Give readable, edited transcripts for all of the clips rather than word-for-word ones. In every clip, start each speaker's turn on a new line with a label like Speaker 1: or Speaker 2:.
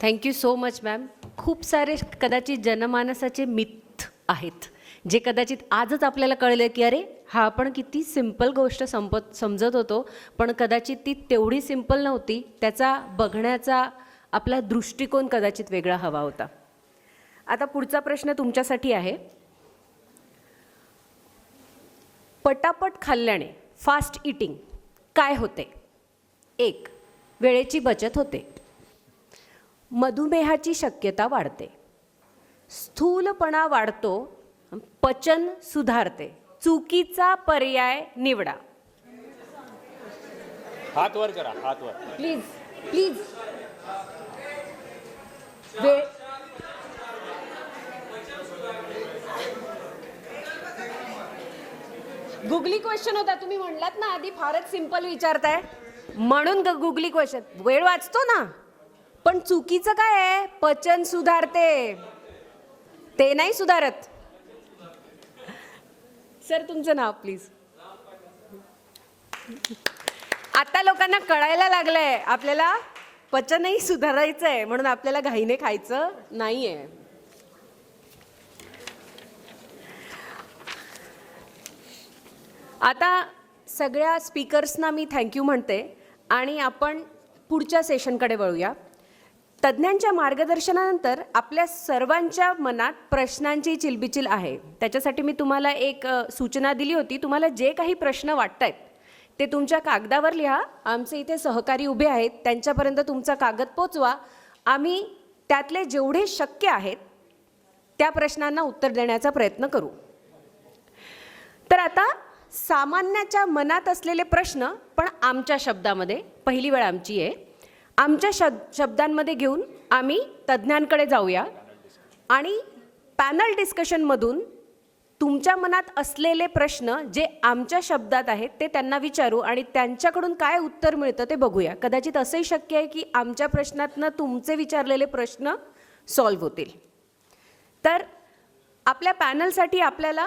Speaker 1: Thank you so much ma'am. खूप सारे कदाचित जनमानसाचे मिथ आहेत जे कदाचित आजच आपल्याला कळले की अरे हा आपण किती सिंपल गोष्ट समजत होतो, पण कदाचित ती तेवढी सिंपल नव्हती. त्याचा बघण्याचा आपला दृष्टिकोन कदाचित वेगळा हवा होता. आता पुढचा प्रश्न तुमच्यासाठी आहे. पटापट खाल्ल्याने फास्ट इटिंग काय होते? 1. वेळेची बचत होते, मधुमेहाची शक्यता वाढते, स्थूलपणा वाढतो, पचन सुधारते. चुकीचा पर्याय निवडा.
Speaker 2: हात वर करा, हात वर
Speaker 1: प्लीज प्लीज. गुगली क्वेश्चन होता. तुम्ही म्हणलात ना आधी फारच सिंपल विचारताय म्हणून गुगली क्वेश्चन. वेळ वाचतो ना, पण चुकीचं काय आहे? पचन सुधारते, ते नाही सुधारत. सर तुमचं नाव प्लीज. आता लोकांना कळायला लागलंय आपल्याला पचनही सुधारायचं आहे, म्हणून आपल्याला घाईने खायचं नाहीये. आता सगळ्या स्पीकर्सना मी थँक्यू म्हणते आणि आपण पुढच्या सेशनकडे वळूया. तज्ज्ञांच्या मार्गदर्शनानंतर आपल्या सर्वांच्या मनात प्रश्नांची चिलबिचिल आहे. त्याच्यासाठी मी तुम्हाला एक सूचना दिली होती. तुम्हाला जे काही प्रश्न वाटत आहेत ते तुमच्या कागदावर लिहा. आमचे इथे सहकारी उभे आहेत, त्यांच्यापर्यंत तुमचा कागद पोचवा. आम्ही त्यातले जेवढे शक्य आहेत त्या प्रश्नांना उत्तर देण्याचा प्रयत्न करू. तर आता सामान्याच्या मनात असलेले प्रश्न पण आमच्या शब्दामध्ये, पहिली वेळ आमची आहे, आमच्या शब्दांमध्ये घेऊन आम्ही तज्ज्ञांकडे जाऊया आणि पॅनल डिस्कशनमधून तुमच्या मनात असलेले प्रश्न जे आमच्या शब्दात आहेत ते त्यांना विचारू आणि त्यांच्याकडून काय उत्तर मिळतं ते बघूया. कदाचित असंही शक्य आहे की आमच्या प्रश्नातनं तुमचे विचारलेले प्रश्न सॉल्व्ह होतील. तर आपल्या पॅनलसाठी आपल्याला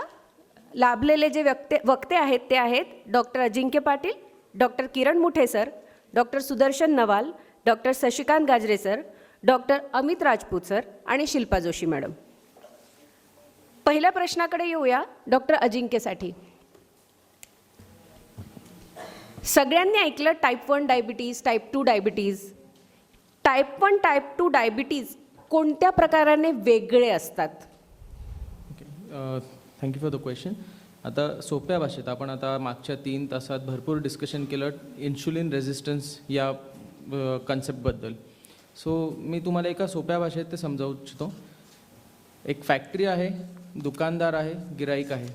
Speaker 1: लाभलेले जे वक्ते आहेत ते आहेत doctor Ajinkya Patil, doctor Kiran Muthe sir, doctor Sudarshan Nawal, doctor Shashikant Gajre sir, doctor Amit Rajput sir आणि शिल्पा जोशी मॅडम. पहिल्या प्रश्नाकडे येऊया डॉक्टर अजिंक्यसाठी. सगळ्यांनी ऐकलं type 1 diabetes, type 2 diabetes. Type 1 type 2 diabetes कोणत्या प्रकाराने वेगळे असतात?
Speaker 3: Thank you for the question. आता सोप्या भाषेत आपण आता मागच्या 3 तासात भरपूर डिस्कशन केलं इन्शुलिन रेझिस्टन्स या कन्सेप्टबद्दल. सो मी तुम्हाला एका सोप्या भाषेत ते समजावू इच्छितो. एक फॅक्टरी आहे, दुकानदार आहे, गिराईक आहे.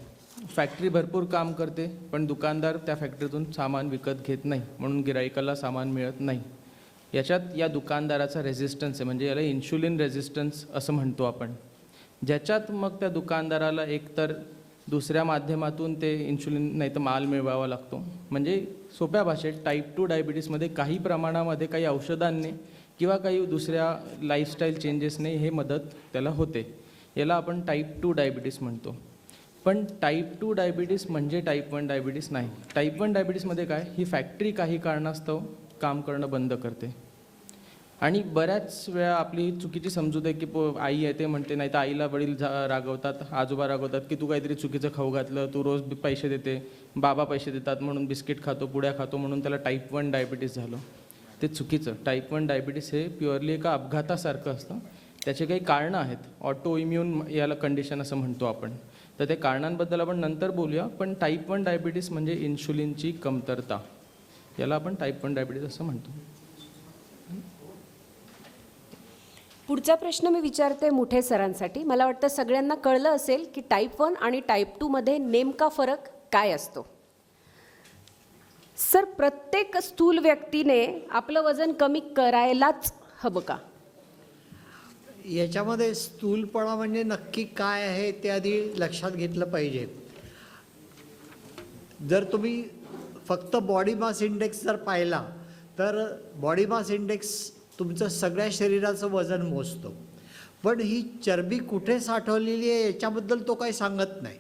Speaker 3: फॅक्टरी भरपूर काम करते पण दुकानदार त्या फॅक्टरीतून सामान विकत घेत नाही, म्हणून गिराईकाला सामान मिळत नाही. याच्यात या दुकानदाराचा रेझिस्टन्स आहे, म्हणजे याला इन्शुलिन रेझिस्टन्स असं म्हणतो आपण. ज्याच्यात मग त्या दुकानदाराला एकतर दुसऱ्या माध्यमातून ते इन्शुलिन नाही तर माल मिळवावा लागतो. म्हणजे सोप्या भाषेत टाईप 2 डायबिटीसमध्ये काही प्रमाणामध्ये काही औषधांनी किंवा काही दुसऱ्या लाईफस्टाईल चेंजेसने हे मदत त्याला होते. याला आपण टाईप 2 डायबिटीस म्हणतो. पण टाईप 2 डायबिटीस म्हणजे टाईप 1 डायबिटीस नाही. टाईप 1 डायबिटीसमध्ये काय, ही फॅक्टरी काही कारणास्तव काम करणं बंद करते. आणि बऱ्याच वेळा आपली चुकीची समजूत आहे की आई आहे ते म्हणते, नाही तर आईला वडील रागवतात, आजोबा रागवतात की तू काहीतरी चुकीचं खाऊ घातलं, तू रोज पैसे देते, बाबा पैसे देतात म्हणून बिस्किट खातो, पुड्या खातो म्हणून त्याला टाईप 1 डायबिटीस झालं. ते चुकीचं. टाईप 1 डायबिटीस हे प्युअरली एका अपघातासारखं असतं. त्याचे काही कारणं आहेत, ऑटो इम्युन याला कंडिशन असं म्हणतो आपण. तर ते कारणांबद्दल आपण नंतर बोलूया. पण टाईप 1 डायबिटीस म्हणजे इन्शुलिनची कमतरता, याला आपण टाईप 1 डायबिटीस असं म्हणतो.
Speaker 1: पुढचा प्रश्न मी विचारते मुठे सरांसाठी. मला वाटतं सगळ्यांना कळलं असेल की टाईप 1 आणि टाईप 2 मध्ये नेमका फरक काय असतो. सर, प्रत्येक स्थूल व्यक्तीने आपलं वजन कमी करायलाच हवं का?
Speaker 4: याच्यामध्ये स्थूलपणा म्हणजे नक्की काय आहे ते आधी लक्षात घेतलं पाहिजे. जर तुम्ही फक्त बॉडी मास इंडेक्स जर पाहिला तर बॉडी मास इंडेक्स तुमचं सगळ्या शरीराचं वजन मोजतो, पण ही चरबी कुठे साठवलेली आहे याच्याबद्दल तो काही सांगत नाही.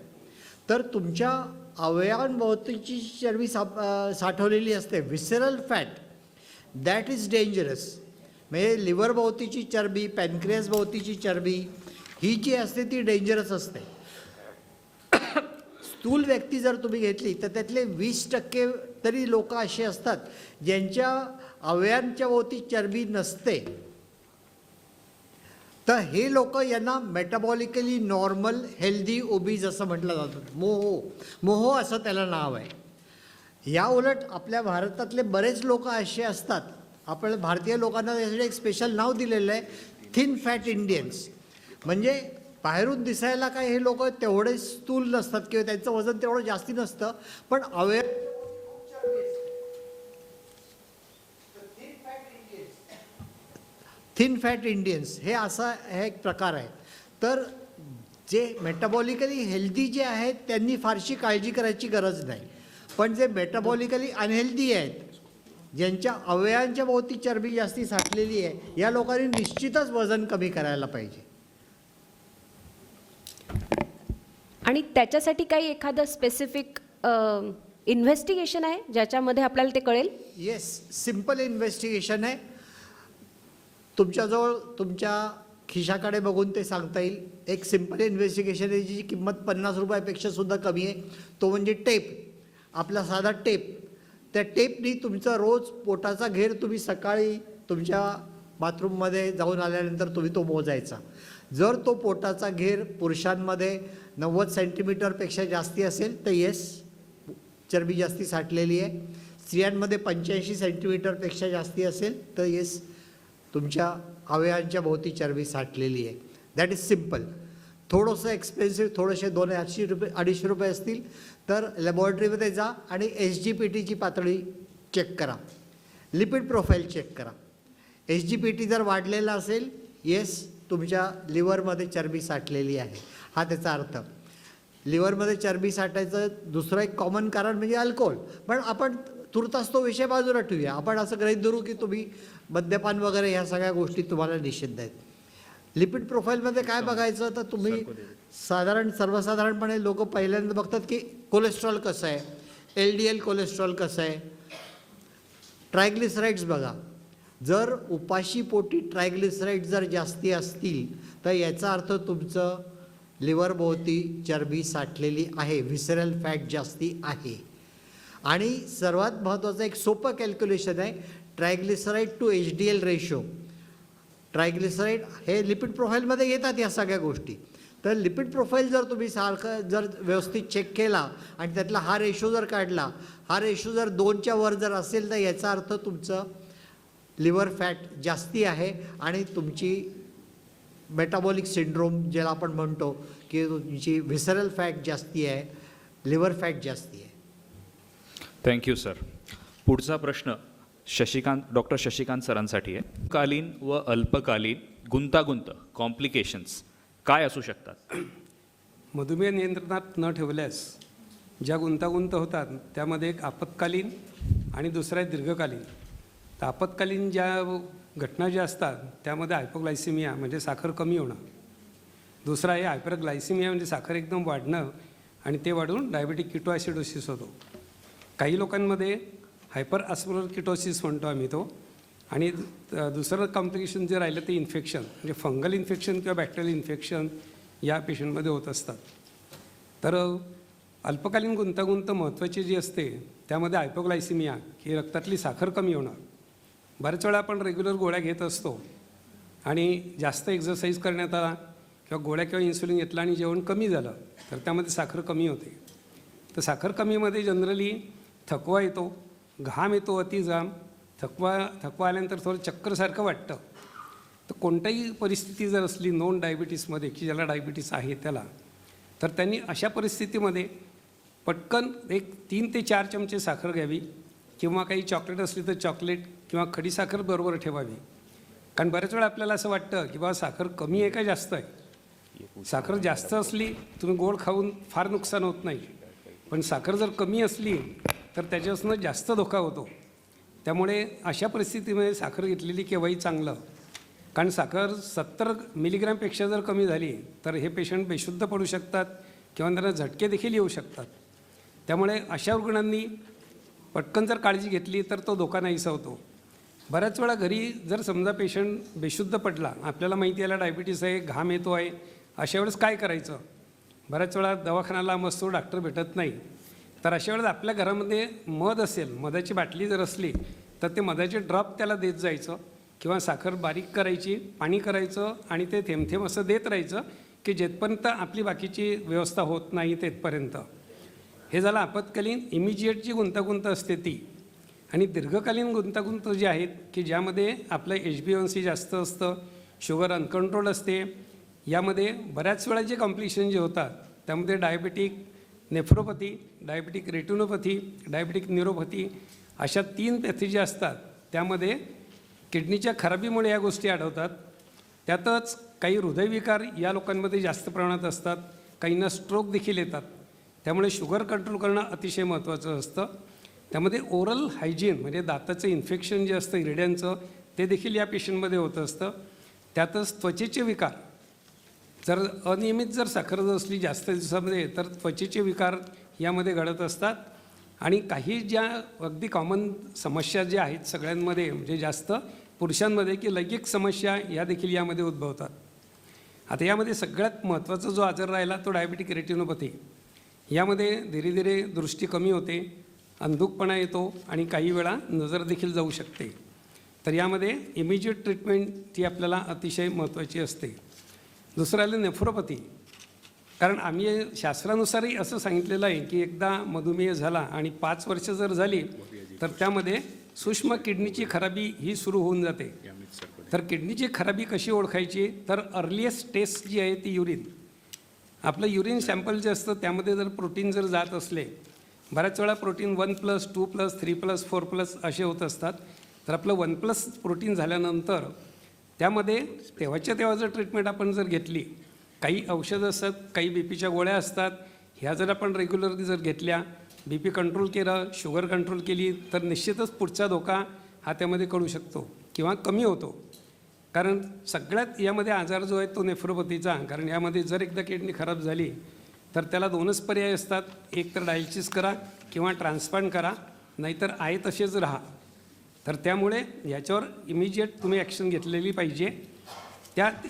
Speaker 4: तर तुमच्या अवयवांभोवतीची चरबी साठवलेली असते, विसरल फॅट, दॅट इज डेंजरस. म्हणजे लिव्हर भोवतीची चरबी, पॅनक्रियास भोवतीची चरबी ही जी असते ती डेंजरस असते. स्थूल व्यक्ती जर तुम्ही घेतली तर त्यातले 20% तरी लोक असे असतात ज्यांच्या अवयवांच्या भोवती चरबी नसते. तर हे लोक यांना मेटाबॉलिकली नॉर्मल हेल्दी ओबीज असं म्हटलं जातं. मोहो असं त्याला नाव आहे. या उलट आपल्या भारतातले बरेच लोक असे असतात, आपल्या भारतीय लोकांना यासाठी एक स्पेशल नाव दिलेलं आहे, थिन फॅट इंडियन्स. म्हणजे बाहेरून दिसायला काय हे लोक तेवढे स्थूल नसतात किंवा त्यांचं वजन तेवढं जास्ती नसतं, पण थिन फॅट इंडियन्स हे असा हे एक प्रकार आहे. तर जे मेटाबॉलिकली हेल्दी जे आहेत त्यांनी फारशी काळजी करायची गरज नाही, पण जे मेटाबॉलिकली अनहेल्दी आहेत, ज्यांच्या अवयवांच्या भोवती चरबी जास्ती साठलेली आहे, या लोकांनी निश्चितच वजन कमी करायला पाहिजे.
Speaker 1: आणि त्याच्यासाठी काही एखादं स्पेसिफिक इन्व्हेस्टिगेशन आहे ज्याच्यामध्ये आपल्याला ते कळेल?
Speaker 4: येस, सिम्पल इन्व्हेस्टिगेशन आहे. तुमच्याजवळ तुमच्या खिशाकडे बघून ते सांगता येईल. एक सिम्पल इन्व्हेस्टिगेशन आहे जी किंमत 50 रुपयापेक्षा सुद्धा कमी आहे. तो म्हणजे टेप, आपला साधा टेप. त्या टेपनी तुमचा रोज पोटाचा घेर तुम्ही सकाळी तुमच्या बाथरूममध्ये जाऊन आल्यानंतर तुम्ही तो मोजायचा. जर तो पोटाचा घेर पुरुषांमध्ये 90 सेंटीमीटरपेक्षा जास्ती असेल तर येस, चरबी जास्ती साठलेली आहे. स्त्रियांमध्ये 85 सेंटीमीटरपेक्षा जास्ती असेल तर येस, तुमच्या अवयवांच्या भोवती चरबी साठलेली आहे. That is simple. थोडंसं एक्सपेन्सिव्ह, थोडेसे 280 रुपये 250 रुपये असतील तर लॅबॉरेटरीमध्ये जा आणि SGPTची पातळी चेक करा, लिपिड प्रोफाईल चेक करा. SGPT जर वाढलेला असेल, येस, तुमच्या लिव्हरमध्ये चरबी साठलेली आहे, हा त्याचा अर्थ. लिव्हरमध्ये चरबी साठायचं दुसरं एक कॉमन कारण म्हणजे अल्कोहोल. पण आपण तुर्तास तो विषय बाजूला ठेवूया. आपण असं गृहीत धरू की तुम्ही मद्यपान वगैरे ह्या सगळ्या गोष्टी तुम्हाला निषिद्ध आहेत. लिपिड प्रोफाईलमध्ये काय बघायचं तर तुम्ही सर्वसाधारणपणे लोक पहिल्यांदा बघतात की कोलेस्ट्रॉल कसं आहे, LDL कोलेस्ट्रॉल कसं आहे, ट्रायग्लिसराईड्स बघा. जर उपाशी पोटी ट्रायग्लिसराईड जर जास्ती असतील तर याचा अर्थ तुमचं लिव्हरभोवती चरबी साठलेली आहे, व्हिसरल फॅट जास्ती आहे. आणि सर्वात महत्त्वाचं एक सोपं कॅल्क्युलेशन आहे, triglyceride to HDL ratio. Triglyceride हे लिपिड प्रोफाईलमध्ये येतात या सगळ्या गोष्टी. तर लिपिड प्रोफाईल जर तुम्ही सारखं जर व्यवस्थित चेक केला आणि त्यातला हा रेशो जर काढला, हा रेशो जर 2च्या वर जर असेल तर याचा अर्थ तुमचं लिव्हर फॅट जास्ती आहे आणि तुमची मेटाबॉलिक सिंड्रोम ज्याला आपण म्हणतो की तुमची व्हिसरल फॅट जास्ती आहे, लिव्हर फॅट जास्ती आहे.
Speaker 2: Thank you sir. पुढचा प्रश्न डॉक्टर शशिकांत सरांसाठी आहे. कालीन व अल्पकालीन गुंतागुंत कॉम्प्लिकेशन्स काय असू शकतात?
Speaker 5: मधुमेह नियंत्रणात न ठेवल्यास ज्या गुंतागुंत होतात त्यामध्ये एक आपत्कालीन आणि दुसरा आहे दीर्घकालीन. तर आपत्कालीन ज्या घटना ज्या असतात त्यामध्ये हायपोग्लायसिमिया म्हणजे साखर कमी होणं, दुसरा आहे हायपरग्लायसिमिया म्हणजे साखर एकदम वाढणं आणि ते वाढून डायबेटिक किटोॲसिडोसिस होतो. काही लोकांमध्ये हायपर ऑस्मोलर किटोसिस म्हणतो आम्ही तो. आणि दुसरं कॉम्प्लिकेशन जे राहिलं ते इन्फेक्शन म्हणजे फंगल इन्फेक्शन किंवा बॅक्टेरियल इन्फेक्शन या पेशंटमध्ये होत असतात. तर अल्पकालीन गुंतागुंत महत्त्वाची जी असते त्यामध्ये हायपोग्लायसिमिया ही रक्तातली साखर कमी होणं. बऱ्याच वेळा आपण रेग्युलर गोळ्या घेत असतो आणि जास्त एक्झरसाईज करण्यात आला किंवा गोळ्या किंवा इन्सुलिन घेतला आणि जेवण कमी झालं तर त्यामध्ये साखर कमी होते. तर साखर कमीमध्ये जनरली थकवा येतो, घाम येतो, अतिघाम, थकवा आल्यानंतर थोडं चक्करसारखं वाटतं. तर कोणत्याही परिस्थिती जर असली नॉन डायबिटीसमध्ये की ज्याला डायबिटीस आहे त्याला, तर त्यांनी अशा परिस्थितीमध्ये पटकन एक 3 ते 4 चमचे साखर घ्यावी किंवा काही चॉकलेट असली तर चॉकलेट किंवा खडीसाखर बरोबर ठेवावी. कारण बऱ्याच वेळा आपल्याला असं वाटतं की बाबा साखर कमी आहे का जास्त आहे. साखर जास्त असली तुम्ही गोड खाऊन फार नुकसान होत नाही, पण साखर जर कमी असली तर त्याच्यापासून जास्त धोका होतो. त्यामुळे अशा परिस्थितीमध्ये साखर घेतलेली केव्हाही चांगलं. कारण साखर 70 मिलीग्रॅमपेक्षा जर कमी झाली तर हे पेशंट बेशुद्ध पडू शकतात किंवा त्यांना झटके देखील येऊ शकतात. त्यामुळे अशा रुग्णांनी पटकन जर काळजी घेतली तर तो धोका नाहीसा होतो. बऱ्याच वेळा घरी जर समजा पेशंट बेशुद्ध पडला, आपल्याला माहिती आहे डायबिटीस आहे, घाम येतो आहे, अशा वेळेस काय करायचं? बऱ्याच वेळा दवाखाना लांब असतो, डॉक्टर भेटत नाही. तर अशा वेळेस आपल्या घरामध्ये मध असेल, मधाची बाटली जर असली तर ते मधाचे ड्रॉप त्याला देत जायचं किंवा साखर बारीक करायची, पाणी करायचं आणि ते थेंब थेंब असं देत राहायचं की जेथपर्यंत आपली बाकीची व्यवस्था होत नाही तेथपर्यंत. हे झालं आपत्कालीन इमिजिएट जी गुंतागुंत असते ती. आणि दीर्घकालीन गुंतागुंत जी आहेत की ज्यामध्ये आपलं HbA1c जास्त असतं, शुगर अनकंट्रोल असते, यामध्ये बऱ्याच वेळा जे कॉम्प्लिकेशन जे होतात त्यामध्ये diabetic nephropathy, diabetic retinopathy, diabetic neuropathy अशा 3 पॅथी ज्या असतात त्यामध्ये किडनीच्या खराबीमुळे या गोष्टी आढळतात. त्यातच काही हृदयविकार या लोकांमध्ये जास्त प्रमाणात असतात, काहींना स्ट्रोक देखील येतात. त्यामुळे शुगर कंट्रोल करणं अतिशय महत्त्वाचं असतं. त्यामध्ये ओरल हायजीन म्हणजे दाताचं इन्फेक्शन जे असतं हिरड्यांचं ते देखील या पेशंटमध्ये होत असतं. त्यातच त्वचेचे विकार, जर अनियमित जर साखर जर असली जास्त दिवसामध्ये तर त्वचेचे विकार यामध्ये घडत असतात. आणि काही ज्या अगदी कॉमन समस्या ज्या आहेत सगळ्यांमध्ये म्हणजे जास्त पुरुषांमध्ये की लैंगिक समस्या या देखील यामध्ये उद्भवतात. आता यामध्ये सगळ्यात महत्त्वाचा जो आजार राहिला तो डायबेटिक रेटिनोपॅथी. यामध्ये धीरे धीरे दृष्टी कमी होते, अंधुकपणा येतो आणि काही वेळा नजर देखील जाऊ शकते. तर यामध्ये इमिजिएट ट्रीटमेंट ती आपल्याला अतिशय महत्त्वाची असते. दुसरं आलं नेफ्रोपॅथी. कारण आम्ही शास्त्रानुसारही असं सांगितलेलं आहे की एकदा मधुमेह झाला आणि 5 वर्ष जर झाली तर त्यामध्ये सूक्ष्म किडनीची खराबी ही सुरू होऊन जाते. तर किडनीची खराबी कशी ओळखायची? तर अर्लिएस्ट टेस्ट जी आहे ती युरिन. आपलं युरिन सॅम्पल जे असतं त्यामध्ये जर प्रोटीन जर जात असले, बऱ्याच वेळा प्रोटीन 1+, 2+, 3+, 4+ असे होत असतात. तर आपलं 1+ प्रोटीन झाल्यानंतर त्यामध्ये तेव्हाच्या तेव्हा जर ट्रीटमेंट आपण जर घेतली, काही औषधं असतात, काही बीपीच्या गोळ्या असतात, ह्या जर आपण रेग्युलरली जर घेतल्या, बीपी कंट्रोल केलं, शुगर कंट्रोल केली तर निश्चितच पुढचा धोका हा त्यामध्ये कळू शकतो किंवा कमी होतो. कारण सगळ्यात यामध्ये आजार जो आहे तो नेफ्रोपॅथीचा. कारण यामध्ये जर एकदा किडनी खराब झाली तर त्याला 2च पर्याय असतात, एक तर डायलिसिस करा किंवा ट्रान्सप्लांट करा, नाहीतर आहे तसेच राहा. तर त्यामुळे याच्यावर इमिजिएट तुम्ही ॲक्शन घेतलेली पाहिजे.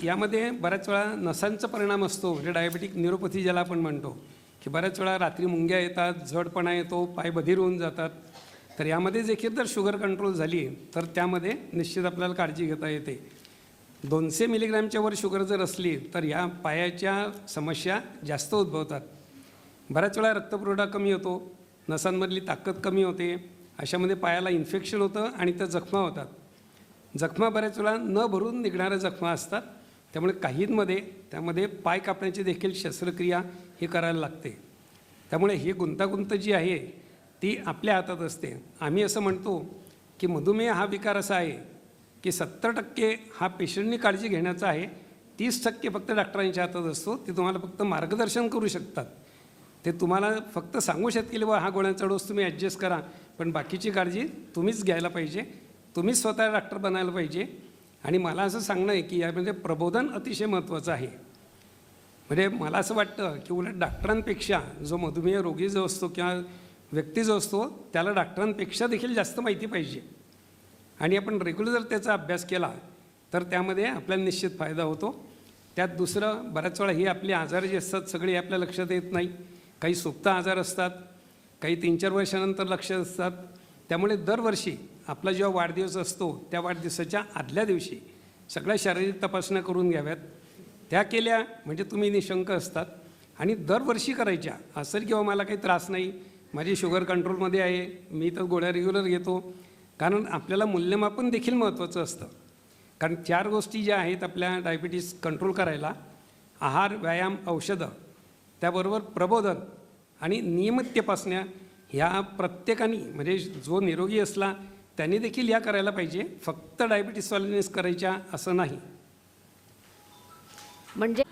Speaker 5: यामध्ये बऱ्याच वेळा नसांचा परिणाम असतो, म्हणजे डायबेटिक न्यूरोपॅथी ज्याला आपण म्हणतो की बऱ्याच वेळा रात्री मुंग्या येतात, जडपणा येतो, पाय बधीर होऊन जातात. तर यामध्ये देखील जर शुगर कंट्रोल झाली तर त्यामध्ये निश्चित आपल्याला काळजी घेता येते. 200 मिलीग्रॅमच्या वर शुगर जर असली तर या पायाच्या समस्या जास्त उद्भवतात. बऱ्याच वेळा रक्तपुरवठा कमी होतो, नसांमधली ताकद कमी होते, अशामध्ये पायाला इन्फेक्शन होतं आणि त्या जखमा होतात. जखमा बऱ्याच वेळा न भरून निघणाऱ्या जखमा असतात. त्यामुळे काहींमध्ये त्यामध्ये पाय कापण्याची देखील शस्त्रक्रिया ही करायला लागते. त्यामुळे ही गुंतागुंत जी आहे ती आपल्या हातात असते. आम्ही असं म्हणतो की मधुमेह हा विकार असा आहे की 70% हा पेशंटनी काळजी घेण्याचा आहे, 30% फक्त डॉक्टरांच्या हातात असतो. ते तुम्हाला फक्त मार्गदर्शन करू शकतात. ते तुम्हाला फक्त सांगू शकतील की बा हा गोळ्यांचा डोस तुम्ही ॲडजस्ट करा, पण बाकीची काळजी तुम्हीच घ्यायला पाहिजे, तुम्हीच स्वतः डॉक्टर बनायला पाहिजे. आणि मला असं सांगणं आहे की यामध्ये प्रबोधन अतिशय महत्त्वाचं आहे. म्हणजे मला असं वाटतं की उलट डॉक्टरांपेक्षा जो मधुमेह रोगी जो असतो किंवा व्यक्ती जो असतो त्याला डॉक्टरांपेक्षा देखील जास्त माहिती पाहिजे. आणि आपण रेग्युलर त्याचा अभ्यास केला तर त्यामध्ये आपल्याला निश्चित फायदा होतो. त्यात दुसरं, बऱ्याच वेळा हे आपले आजार जे असतात सगळे आपल्या लक्षात येत नाही. काही सुप्त आजार असतात, काही 3-4 वर्षानंतर लक्षात असतात. त्यामुळे दरवर्षी आपला जेव्हा वाढदिवस असतो त्या वाढदिवसाच्या आदल्या दिवशी सगळ्या शारीरिक तपासण्या करून घ्याव्यात. त्या केल्या म्हणजे तुम्ही निशंक असतात. आणि दरवर्षी करायच्या. असं किंवा मला काही त्रास नाही, माझी शुगर कंट्रोलमध्ये आहे, मी तर गोळ्या रेग्युलर घेतो. कारण आपल्याला मूल्यमापन देखील महत्त्वाचं असतं. कारण 4 गोष्टी ज्या आहेत आपल्या डायबिटीस कंट्रोल करायला: आहार, व्यायाम, औषधं, त्याबरोबर प्रबोधन आणि नियमित तपासण्या. ह्या प्रत्येकाने म्हणजे जो निरोगी असला त्यांनी देखील या करायला पाहिजे. फक्त डायबिटीसवाल्यांनीच करायच्या असं नाही.
Speaker 1: म्हणजे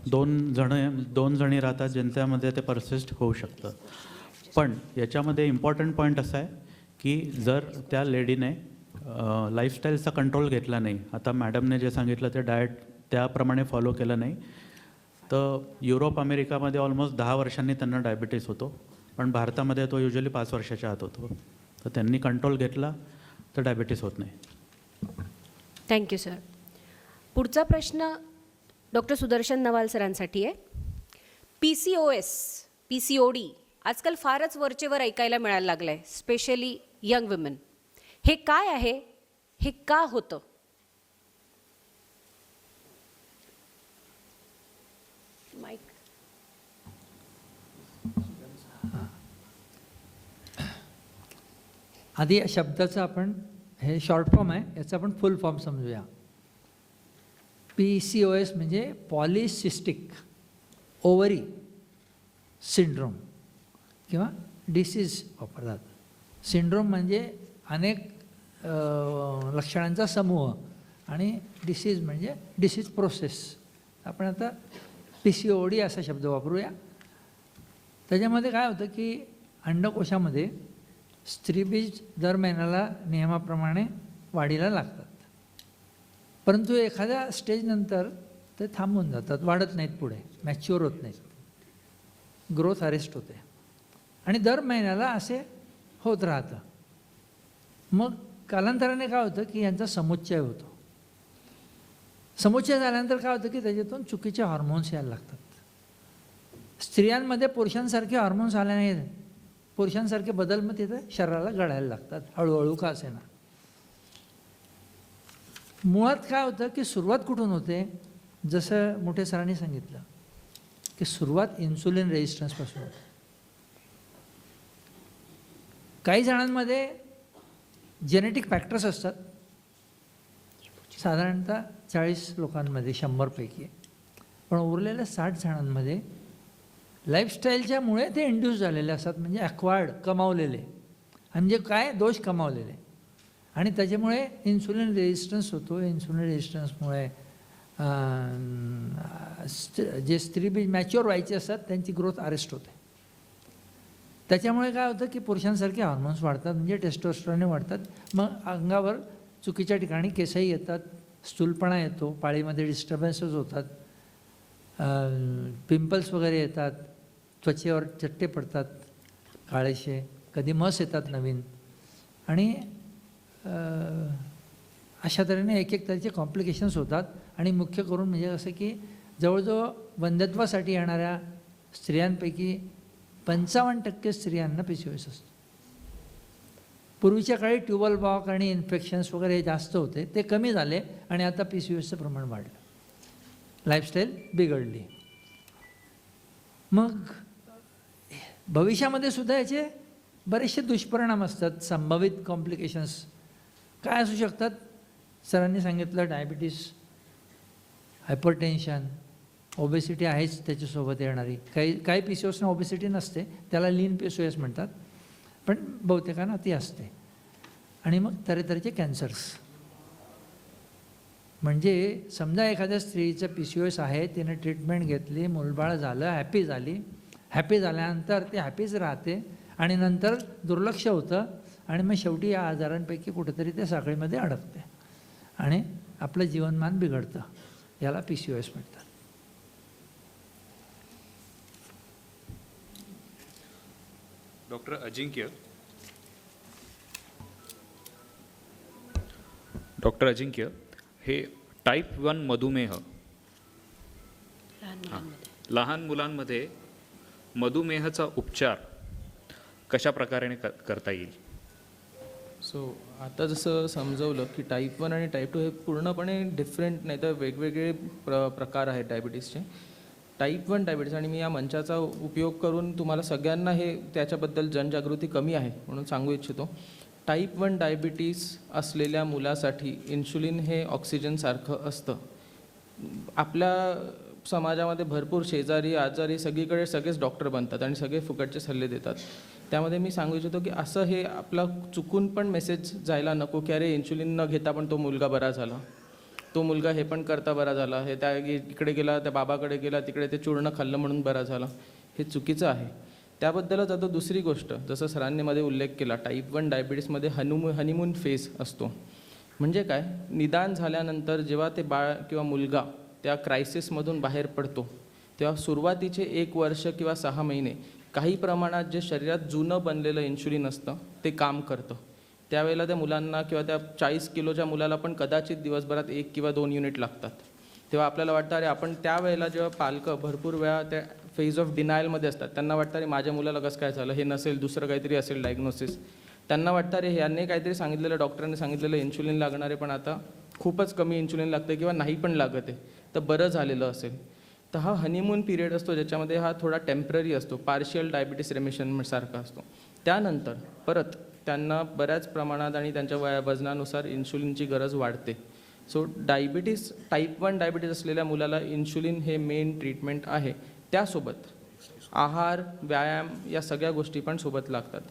Speaker 6: 2 जणी राहतात ज्यांच्यामध्ये ते परसिस्ट होऊ शकतं. पण याच्यामध्ये इम्पॉर्टंट पॉईंट असा आहे की जर त्या लेडीने लाईफस्टाईलचा कंट्रोल घेतला नाही, आता मॅडमने जे सांगितलं ते डाएट त्याप्रमाणे फॉलो केलं नाही, तर युरोप अमेरिकामध्ये ऑलमोस्ट 10 वर्षांनी त्यांना डायबिटीस होतो. पण भारतामध्ये तो युजली 5 वर्षाच्या आत होतो. तर त्यांनी कंट्रोल घेतला तर डायबिटीस होत नाही.
Speaker 1: Thank you sir. पुढचा प्रश्न डॉक्टर सुदर्शन नवाल सरांसाठी आहे. PCOS, PCOD आजकाल फारच वरचेवर ऐकायला मिळायला लागलं आहे, स्पेशली यंग विमेन. हे काय आहे? हे का होतं? माईक.
Speaker 7: आधी या शब्दाचं आपण, हे शॉर्ट फॉर्म आहे, याचा आपण फुल फॉर्म समजूया. PCOS म्हणजे पॉलिसिस्टिक ओव्हरी सिंड्रोम किंवा डिसीज वापरतात. सिंड्रोम म्हणजे अनेक लक्षणांचा समूह आणि डिसीज म्हणजे डिसीज प्रोसेस. आपण आता PCOD असा शब्द वापरूया. त्याच्यामध्ये काय होतं की अंडकोशामध्ये स्त्रीबीज दर महिन्याला नियमाप्रमाणे वाढीला लागतात, परंतु एखाद्या स्टेजनंतर ते थांबून जातात, वाढत नाहीत, पुढे मॅच्युअर होत नाहीत, ग्रोथ अरेस्ट होते आणि दर महिन्याला असे होत राहतं. मग कालांतराने काय होतं की यांचा समुच्चय होतो. समुच्चय झाल्यानंतर काय होतं की त्याच्यातून चुकीचे हॉर्मोन्स यायला लागतात. स्त्रियांमध्ये पुरुषांसारखे हॉर्मोन्स आले नाहीत, पुरुषांसारखे बदल मग तिथे शरीराला घडायला लागतात, हळूहळू का असेना. मुळात काय होतं की सुरुवात कुठून होते, जसं मोठे सरांनी सांगितलं की सुरुवात इन्सुलिन रेजिस्टन्सपासून होते. काही जणांमध्ये जेनेटिक फॅक्टर्स असतात, साधारणतः 40 लोकांमध्ये 100पैकी, पण उरलेल्या 60 जणांमध्ये लाईफस्टाईलच्यामुळे ते इंड्यूस झालेले असतात, म्हणजे ॲक्वायर्ड, कमावलेले, म्हणजे काय दोष कमावलेले, आणि त्याच्यामुळे इन्सुलिन रेजिस्टन्स होतो. इन्सुलिन रेजिस्टन्समुळे जे स्त्रीबीज मॅच्युअर व्हायचे असतात त्यांची ग्रोथ अरेस्ट होते. त्याच्यामुळे काय होतं की पुरुषांसारखे हॉर्मोन्स वाढतात, म्हणजे टेस्टोस्टेरोन वाढतात. मग अंगावर चुकीच्या ठिकाणी केसही येतात, स्थूलपणा येतो, पाळीमध्ये डिस्टर्बन्सेस होतात, पिंपल्स वगैरे येतात, त्वचेवर चट्टे पडतात काळेशे, कधी मस येतात नवीन, आणि अशा तऱ्हेने एक एक त्याचे कॉम्प्लिकेशन्स होतात. आणि मुख्य करून म्हणजे असं की जवळजवळ वंध्यत्वासाठी येणाऱ्या स्त्रियांपैकी 55% स्त्रियांना PCOS असतो. पूर्वीच्या काळी ट्युबल ब्लॉक आणि इन्फेक्शन्स वगैरे जास्त होते, ते कमी झाले आणि आता PCOSचं प्रमाण वाढलं, लाईफस्टाईल बिघडली. मग भविष्यामध्ये सुद्धा याचे बरेचसे दुष्परिणाम असतात, संभावित कॉम्प्लिकेशन्स काय असू शकतात. सरांनी सांगितलं डायबिटीस, हायपरटेन्शन, ओबेसिटी आहेच त्याच्यासोबत येणारी. काही PCOSना ओबेसिटी नसते, त्याला लीन PCOS म्हणतात, पण बहुतेकांना ती असते. आणि मग तऱ्हेतऱ्हेचे कॅन्सर्स. म्हणजे समजा एखाद्या स्त्रीचं PCOS आहे, तिने ट्रीटमेंट घेतली, मूलबाळ झालं, हॅपी झाली, हॅपी झाल्यानंतर ती हॅपीच राहते आणि नंतर दुर्लक्ष होतं आणि मग शेवटी या आजारांपैकी कुठेतरी ते साखळीमध्ये अडकते आणि आपलं जीवनमान बिघडतं. याला PCOS म्हणतात.
Speaker 2: डॉक्टर अजिंक्य, हे टाईप 1 मधुमेह लहान मुलांमध्ये मधुमेहाचा उपचार कशा प्रकारे करता येईल?
Speaker 3: सो आता जसं समजवलं की टाईप 1 आणि टाईप 2 हे पूर्णपणे डिफरंट, नाही तर वेगवेगळे प्रकार आहेत डायबिटीसचे. टाईप 1 डायबिटीस, आणि मी या मंचाचा उपयोग करून तुम्हाला सगळ्यांना हे त्याच्याबद्दल जनजागृती कमी आहे म्हणून सांगू इच्छितो. टाईप 1 डायबिटीस असलेल्या मुलासाठी इन्शुलिन हे ऑक्सिजनसारखं असतं. आपल्या समाजामध्ये भरपूर शेजारी आजारी सगळीकडे सगळेच डॉक्टर बनतात आणि सगळे फुकटचे सल्ले देतात. त्यामध्ये मी सांगू इच्छितो की असं हे आपला चुकून पण मेसेज जायला नको की अरे इन्शुलिन न घेता पण तो मुलगा बरा झाला, तो मुलगा हे पण करता बरा झाला, हे त्या इकडे गेला, त्या बाबाकडे गेला, तिकडे ते चूर्ण खाल्लं म्हणून बरा झाला, हे चुकीचं आहे. त्याबद्दलच आता दुसरी गोष्ट, जसं सरांनी मध्ये उल्लेख केला, टाईप 1 डायबिटीसमध्ये हनीमून फेज असतो. म्हणजे काय, निदान झाल्यानंतर जेव्हा ते बाळ किंवा मुलगा त्या क्रायसिसमधून बाहेर पडतो तेव्हा सुरुवातीचे 1 वर्ष किंवा 6 महिने काही प्रमाणात जे शरीरात जुनं बनलेलं इन्शुलिन असतं ते काम करतं. त्यावेळेला त्या मुलांना किंवा त्या 40 किलोच्या मुलाला पण कदाचित दिवसभरात 1 किंवा 2 युनिट लागतात. तेव्हा आपल्याला वाटतं अरे आपण त्यावेळेला जेव्हा पालकं भरपूर वेळा त्या फेज ऑफ डिनायलमध्ये असतात, त्यांना वाटतं अरे माझ्या मुलाला कसं काय झालं, हे नसेल दुसरं काहीतरी असेल डायग्नोसिस. त्यांना वाटतं अरे ह्यांनी काहीतरी सांगितलेलं, डॉक्टरांनी सांगितलेलं इन्शुलिन लागणार आहे, पण आता खूपच कमी इन्शुलिन लागतं किंवा नाही पण लागत आहे, तर बरं झालेलं असेल. तर हा हनीमून पिरियड असतो ज्याच्यामध्ये हा थोडा टेम्पररी असतो, पार्शियल डायबिटीस रेमिशन सारखा असतो. त्यानंतर परत त्यांना बऱ्याच प्रमाणात आणि त्यांच्या वजनानुसार इन्शुलिनची गरज वाढते. सो डायबिटीस टाईप 1 डायबिटीस असलेल्या मुलाला इन्शुलिन हे मेन ट्रीटमेंट आहे. त्यासोबत आहार, व्यायाम या सगळ्या गोष्टी पण सोबत लागतात.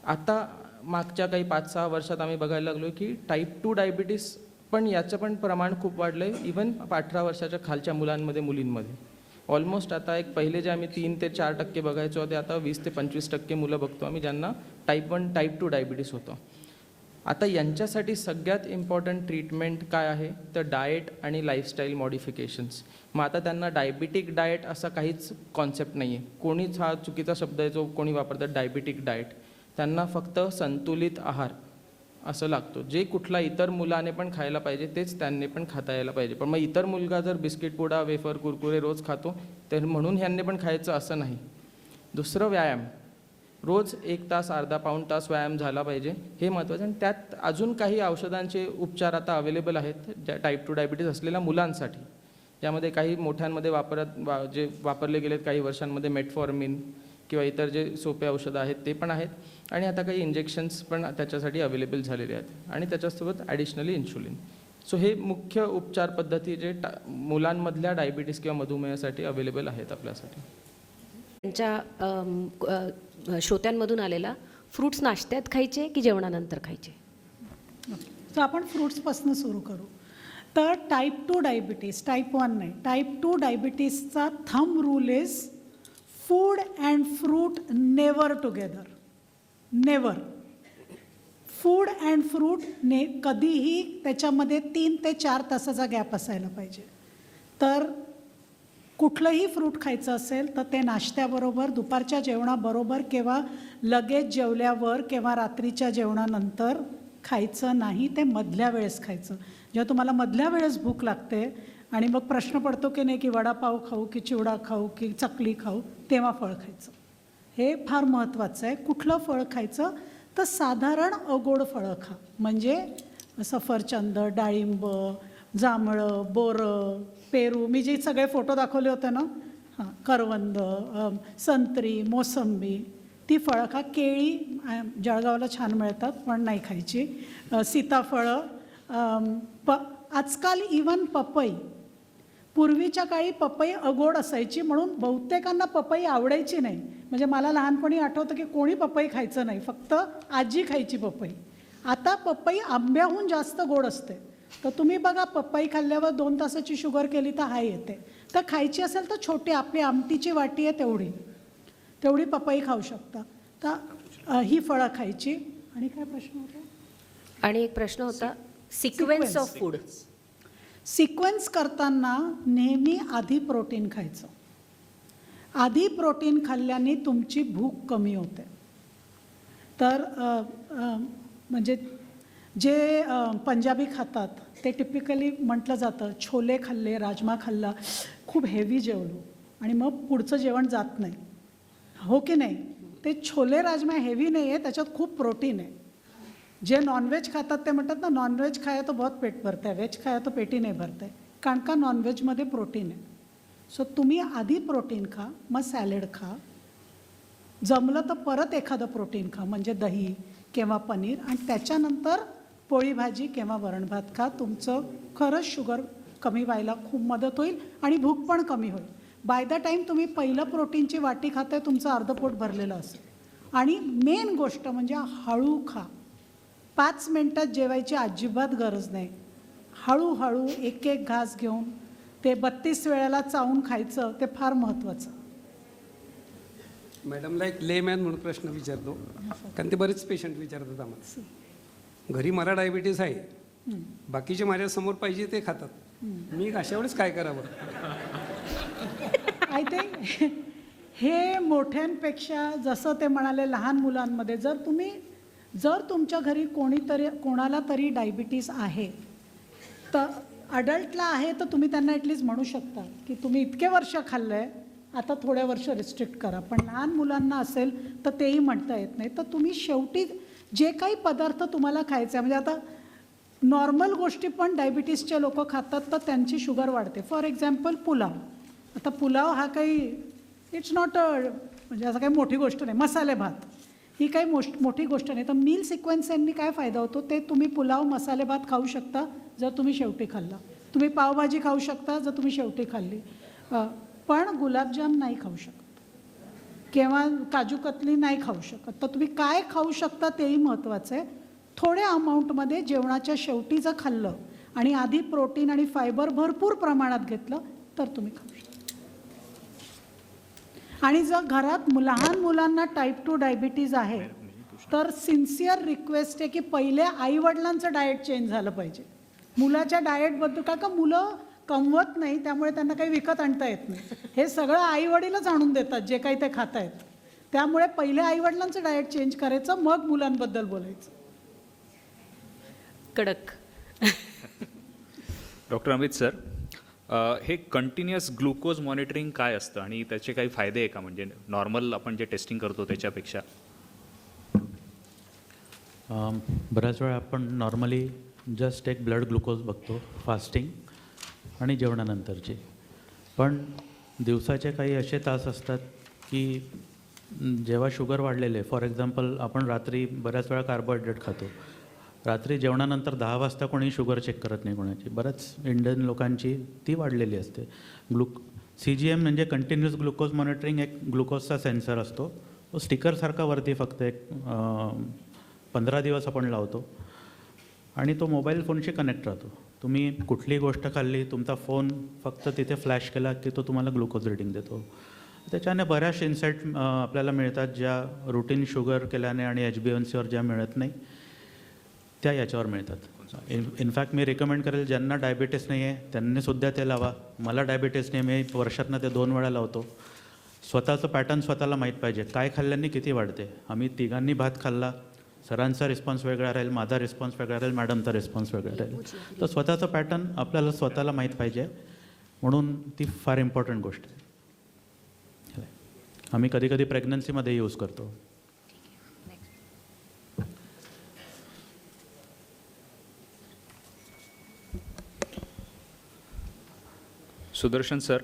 Speaker 3: आता मागच्या काही 5-6 वर्षात आम्ही बघायला लागलो की टाईप 2 डायबिटीस पण याचं पण प्रमाण खूप वाढलं आहे, इवन 18 वर्षाच्या खालच्या मुलांमध्ये, मुलींमध्ये. ऑलमोस्ट आता एक पहिले जे आम्ही 3 ते 4% बघायचो ते आता 20 ते 25% मुलं बघतो आम्ही ज्यांना टाईप 1 टाईप 2 डायबिटीस होतं. आता यांच्यासाठी सगळ्यात इम्पॉर्टंट ट्रीटमेंट काय आहे तर डाएट आणि लाईफस्टाईल मॉडिफिकेशन्स. मग आता त्यांना डायबिटिक डाएट असा काहीच कॉन्सेप्ट नाही आहे. कोणीच हा चुकीचा शब्द आहे जो कोणी वापरतात डायबिटिक डाएट. त्यांना फक्त संतुलित आहार असं लागतो. जे कुठला इतर मुलाने पण खायला पाहिजे तेच त्यांनी पण खाता यायला पाहिजे. पण मग इतर मुलगा जर बिस्किट पुडा, वेफर, कुरकुरे रोज खातो तर म्हणून ह्यांनी पण खायचं असं नाही. दुसरं व्यायाम, रोज 1 तास, अर्धा पाऊण तास व्यायाम झाला पाहिजे, हे महत्त्वाचं. आणि त्यात अजून काही औषधांचे उपचार आता अवेलेबल आहेत ज्या टाईप 2 डायबिटीस असलेल्या मुलांसाठी. यामध्ये काही मोठ्यांमध्ये जे वापरले गेलेत काही वर्षांमध्ये मेटफॉर्मिन किंवा इतर जे सोपे औषधं आहेत ते पण आहेत. आणि आता काही इंजेक्शन्स पण त्याच्यासाठी अवेलेबल झालेले आहेत आणि त्याच्यासोबत ॲडिशनली इन्शुलिन. सो हे मुख्य उपचार पद्धती जे मुलांमधल्या डायबिटीस किंवा मधुमेहासाठी अवेलेबल आहेत आपल्यासाठी.
Speaker 1: त्यांच्या श्रोत्यांमधून आलेला, फ्रूट्स नाश्त्यात खायचे की जेवणानंतर खायचे?
Speaker 8: तर आपण फ्रूट्सपासून सुरू करू. तर टाईप 2 डायबिटीस, टाईप 1 नाही, टाईप 2 डायबिटीसचा thumb rule is food and fruit never together. Never. Food and fruit कधीही त्याच्यामध्ये 3 ते 4 तासाचा गॅप असायला पाहिजे. तर कुठलंही फ्रूट खायचं असेल तर ते नाश्त्याबरोबर, दुपारच्या जेवणाबरोबर किंवा लगेच जेवल्यावर किंवा रात्रीच्या जेवणानंतर खायचं नाही. ते मधल्या वेळेस खायचं. जेव्हा तुम्हाला मधल्या वेळेस भूक लागते आणि मग प्रश्न पडतो की नाही की वडापाव खाऊ की चिवडा खाऊ की चकली खाऊ, तेव्हा फळ खायचं. हे फार महत्त्वाचं आहे. कुठलं फळ खायचं तर साधारण अगोड फळं खा. म्हणजे सफरचंद, डाळिंब, जांभळं, बोरं, पेरू, मी जे सगळे फोटो दाखवले होते ना, करवंद, संत्री, मोसंबी, ती फळं खा. केळी जळगावला छान मिळतात पण नाही खायची. सीताफळं, आजकाल इवन पपई. पूर्वीच्या काळी पपई अगोड असायची म्हणून बहुतेकांना पपई आवडायची नाही. म्हणजे मला लहानपणी आठवतं की कोणी पपई खायचं नाही, फक्त आजी खायची पपई. आता पपई आंब्याहून जास्त गोड असते. तर तुम्ही बघा पपई खाल्ल्यावर 2 तासाची शुगर केली तर हाय येते. तर खायची असेल तर छोटी आपली आमटीची वाटी आहे तेवढी पपई खाऊ शकता. तर ही फळं खायची. आणि काय प्रश्न होता?
Speaker 1: आणि एक प्रश्न होता सिक्वेन्स ऑफ फूड.
Speaker 8: सिक्वेन्स करताना नेहमी आधी प्रोटीन खायचं. आधी प्रोटीन खाल्ल्याने तुमची भूक कमी होते. तर म्हणजे जे पंजाबी खातात ते टिपिकली म्हटलं जातं छोले खाल्ले, राजमा खाल्ला, खूप हेवी जेवलो आणि मग पुढचं जेवण जात नाही, हो की नाही? ते छोले राजमा हेवी नाही आहे, त्याच्यात खूप प्रोटीन आहे. जे नॉनव्हेज खातात ते म्हणतात ना नॉनव्हेज खाया तो बहुत पेट भरता है, व्हेज खाया तो पेटी नाही भरता है, कारण का नॉनव्हेजमध्ये प्रोटीन आहे. सो तुम्ही आधी प्रोटीन खा, मग सॅलड खा, जमलं तर परत एखादं प्रोटीन खा म्हणजे दही किंवा पनीर, आणि त्याच्यानंतर पोळी भाजी किंवा वरण भात खा. तुमचं खरंच शुगर कमी व्हायला खूप मदत होईल आणि भूक पण कमी होईल. बाय द टाईम तुम्ही पहिलं प्रोटीनची वाटी खाताय तुमचं अर्ध पोट भरलेलं असेल. आणि मेन गोष्ट म्हणजे हळू खा. 5 मिनटात जेवायची अजिबात गरज नाही. हळूहळू एक एक घास घेऊन ते 32 वेळेला चावून खायचं, ते फार महत्त्वाचं.
Speaker 5: मॅडमला एक लेमॅन म्हणून प्रश्न विचारतो, कारण ते बरेच पेशंट विचारतात आम्हाला. घरी मला डायबिटीस आहे, बाकीचे माझ्यासमोर पाहिजे ते खातात, मी अशा वेळेस काय करावं?
Speaker 8: आय थिंक हे मोठ्यांपेक्षा जसं ते म्हणाले लहान मुलांमध्ये जर तुम्ही जर तुमच्या घरी कोणाला तरी डायबिटीस आहे, तर अडल्टला आहे तर तुम्ही त्यांना ॲटलिस्ट म्हणू शकता की तुम्ही इतके वर्ष खाल्लं आहे, आता थोड्या वर्ष रिस्ट्रिक्ट करा. पण लहान मुलांना असेल तर तेही म्हणता येत नाही. तर तुम्ही शेवटी जे काही पदार्थ तुम्हाला खायचे आहे, म्हणजे आता नॉर्मल गोष्टी पण डायबिटीसचे लोक खातात तर त्यांची शुगर वाढते. For example pulao. आता पुलाव हा काही इट्स नॉट म्हणजे असं काही मोठी गोष्ट नाही. मसाले भात ही काही मोठी गोष्ट नाही. तर मील सिक्वेन्सनी काय फायदा होतो ते तुम्ही पुलाव मसाले भात खाऊ शकता जर तुम्ही शेवटी खाल्ला. तुम्ही पावभाजी खाऊ शकता जर तुम्ही शेवटी खाल्ली. पण गुलाबजाम नाही खाऊ शकत किंवा काजू कतली नाही खाऊ शकत. तर तुम्ही काय खाऊ शकता तेही महत्त्वाचं आहे. थोड्या अमाऊंटमध्ये जेवणाच्या शेवटी जर खाल्लं आणि आधी प्रोटीन आणि फायबर भरपूर प्रमाणात घेतलं तर तुम्ही खाऊ शकता. आणि जर घरात लहान मुलांना टाईप 2 डायबिटीज आहे तर सिन्सिअर रिक्वेस्ट आहे की पहिले आईवडिलांचं डाएट चेंज झालं पाहिजे. मुलाच्या डाएटबद्दल का मुलं कमवत नाही त्यामुळे त्यांना काही विकत आणता येत नाही. हे सगळं आईवडीलच आणून देतात जे काही ते खात आहेत. त्यामुळे पहिले आईवडिलांचं डाएट चेंज करायचं, मग मुलांबद्दल बोलायचं.
Speaker 1: कडक.
Speaker 2: डॉक्टर अमित सर, हे कंटिन्युअस ग्लुकोज मॉनिटरिंग काय असतं आणि त्याचे काही फायदे आहे का, म्हणजे नॉर्मल आपण जे टेस्टिंग करतो त्याच्यापेक्षा?
Speaker 6: बऱ्याच वेळा आपण नॉर्मली जस्ट एक ब्लड ग्लुकोज बघतो फास्टिंग आणि जेवणानंतरची. पण दिवसाचे काही असे तास असतात की जेव्हा शुगर वाढलेले, फॉर एक्झाम्पल आपण रात्री बऱ्याच वेळा कार्बोहायड्रेट खातो, रात्री जेवणानंतर 10 वाजता कोणी शुगर चेक करत नाही कोणाची. बऱ्याच इंडियन लोकांची ती वाढलेली असते. CGM म्हणजे कंटिन्युअस ग्लुकोज मॉनिटरिंग, एक ग्लुकोजचा सेन्सर असतो. तो स्टिकरसारखा वरती फक्त एक 15 दिवस आपण लावतो आणि तो मोबाईल फोनशी कनेक्ट राहतो. तुम्ही कुठलीही गोष्ट खाल्ली, तुमचा फोन फक्त तिथे फ्लॅश केला की तो तुम्हाला ग्लुकोज रिडिंग देतो. त्याच्याने बऱ्याच इन्साईट आपल्याला मिळतात ज्या रुटीन शुगर केल्याने आणि HbA1cवर ज्या मिळत नाही त्या याच्यावर मिळतात. इनफॅक्ट मी रिकमेंड करेल ज्यांना डायबिटीस नाही आहे त्यांनीसुद्धा ते लावा. मला डायबिटीस नाही, मी वर्षातनं ते 2 वेळा लावतो. स्वतःचं पॅटर्न स्वतःला माहीत पाहिजे, काय खाल्ल्याने किती वाढते. आम्ही तिघांनी भात खाल्ला, सरांचा रिस्पॉन्स वेगळा राहील, माझा रिस्पॉन्स वेगळा राहील, मॅडमचा रिस्पॉन्स वेगळा राहील. तर स्वतःचं पॅटर्न आपल्याला स्वतःला माहीत पाहिजे, म्हणून ती फार इम्पॉर्टंट गोष्ट आहे. आम्ही कधी कधी प्रेग्नन्सीमध्ये यूज करतो.
Speaker 2: सुदर्शन सर,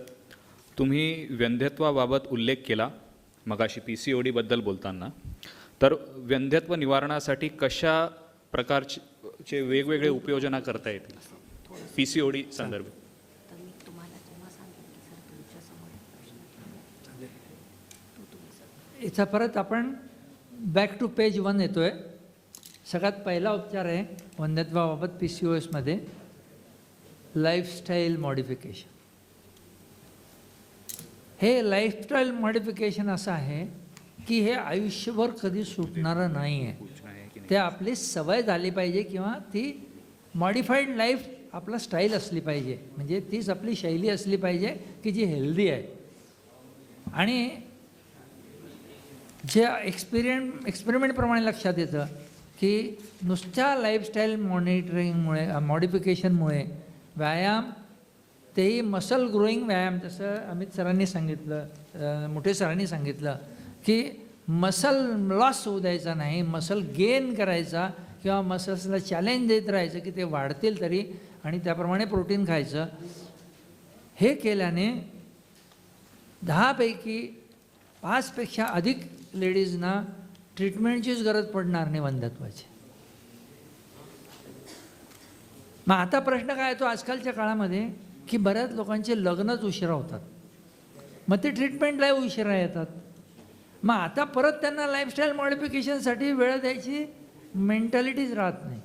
Speaker 2: तुम्ही वंध्यत्वाबाबत उल्लेख केला मगाशी PCOD बद्दल बोलताना. तर वंध्यत्व निवारणासाठी कशा प्रकारचे वेगवेगळे उपाययोजना करता येतील PCOD संदर्भात?
Speaker 7: इथं परत आपण बॅक टू पेज 1 येतोय. सगळ्यात पहिला उपचार आहे वंध्यत्वाबाबत PCOSमध्ये लाईफस्टाईल मॉडिफिकेशन. हे लाईफस्टाईल मॉडिफिकेशन असं आहे की हे आयुष्यभर कधी सुटणारं नाही आहे. ते आपली सवय झाली पाहिजे किंवा ती मॉडिफाईड लाईफ आपला स्टाईल असली पाहिजे, म्हणजे तीच आपली शैली असली पाहिजे की जी हेल्दी आहे. आणि जे एक्सपेरिमेंटप्रमाणे लक्षात येतं की नुसत्या लाईफस्टाईल मॉडिफिकेशनमुळे व्यायाम, तेही मसल ग्रोईंग व्यायाम, जसं अमित सरांनी सांगितलं, मोठे सरांनी सांगितलं की मसल लॉस होऊ द्यायचा नाही, मसल गेन करायचा किंवा मसल्सला चॅलेंज देत राहायचं की ते वाढतील तरी, आणि त्याप्रमाणे प्रोटीन खायचं. हे केल्याने 10 पैकी 5 पेक्षा अधिक लेडीजना ट्रीटमेंटचीच गरज पडणार नाही वंध्यत्वाची. मग आता प्रश्न काय येतो आजकालच्या काळामध्ये की बऱ्याच लोकांचे लग्नच उशिरा होतात, मग ते ट्रीटमेंटलाही उशिरा येतात. मग आता परत त्यांना लाईफस्टाईल मॉडिफिकेशनसाठी वेळ द्यायची मेंटॅलिटीच राहत नाही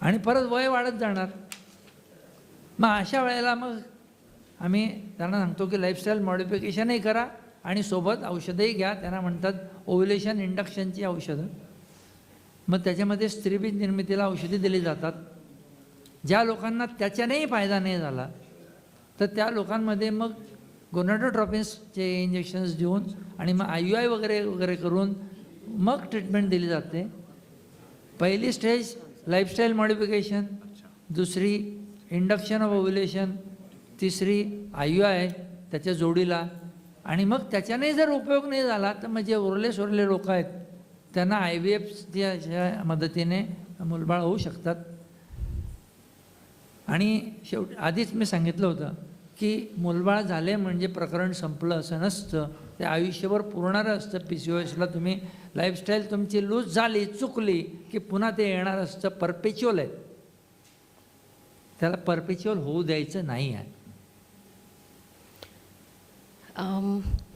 Speaker 7: आणि परत वय वाढत जाणार. मग अशा वेळेला मग आम्ही त्यांना सांगतो की लाईफस्टाईल मॉडिफिकेशनही करा आणि सोबत औषधंही घ्या. त्यांना म्हणतात ओव्ह्युलेशन इंडक्शनची औषधं. मग त्याच्यामध्ये स्त्रीबीज निर्मितीला औषधी दिली जातात. ज्या लोकांना त्याच्यानेही फायदा नाही झाला तर त्या लोकांमध्ये मग गोनाडोट्रॉपिन्सचे इंजेक्शन्स देऊन आणि मग IUI वगैरे करून मग ट्रीटमेंट दिली जाते. पहिली स्टेज लाईफस्टाईल मॉडिफिकेशन, दुसरी इंडक्शन ऑफ ओव्युलेशन, तिसरी IUI त्याच्या जोडीला, आणि मग त्याच्याने जर उपयोग नाही झाला तर मग जे उरले सोरले लोक आहेत त्यांना IVFच्या मदतीने मूलबाळ होऊ शकतात. आणि शेवटी आधीच मी सांगितलं होतं की मूलबाळ झाले म्हणजे प्रकरण संपलं असं नसतं, ते आयुष्यभर पुरणारं असतं. PCOSला तुम्ही लाईफस्टाईल तुमची लूज झाली, चुकली की पुन्हा ते येणार असतं. परपेच्युअल आहे, त्याला परपेच्युअल होऊ द्यायचं नाही आहे.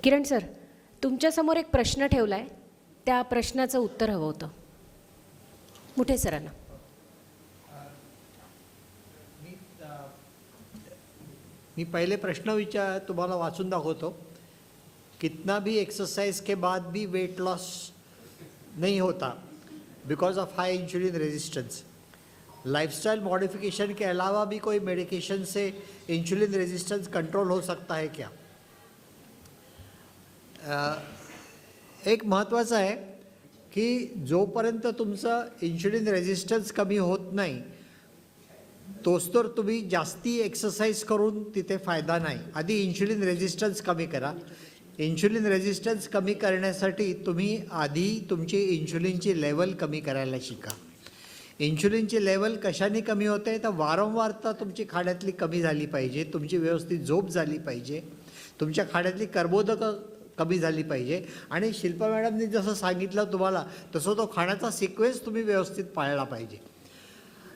Speaker 1: किरण सर, तुमच्यासमोर एक प्रश्न ठेवला आहे, त्या प्रश्नाचं उत्तर हवं होतं मुठे सरांना.
Speaker 4: मी पहले प्रश्न तुम्हाला वाचून दाखवतो. कितना भी एक्सरसाइज के बाद भी वेट लॉस नहीं होता because of high insulin resistance. Lifestyle modification के अलावा भी कोई मेडिकेशन से इंसुलिन रेजिस्टेंस कंट्रोल हो सकता है क्या? एक महत्त्वाचं आहे की जोपर्यंत तुमचं इन्शुलिन रेजिस्टन्स कमी होत नाही तोच तर तुम्ही जास्ती एक्सरसाइज करून तिथे फायदा नाही. आधी इन्शुलिन रेजिस्टन्स कमी करा. इन्शुलिन रेजिस्टन्स कमी करण्यासाठी तुम्ही आधी तुमची इन्शुलिनची लेवल कमी करायला शिका. इन्शुलिनची लेवल कशाने कमी होते तर वारंवारता तुमची खाण्यातली कमी झाली पाहिजे, तुमची व्यवस्थित झोप झाली पाहिजे, तुमच्या खाण्यातली कर्बोदकं कमी झाली पाहिजे. आणि शिल्पा मॅडमनी जसं सांगितलं तुम्हाला तसं तो खाण्याचा सिक्वेन्स तुम्ही व्यवस्थित पाळला पाहिजे.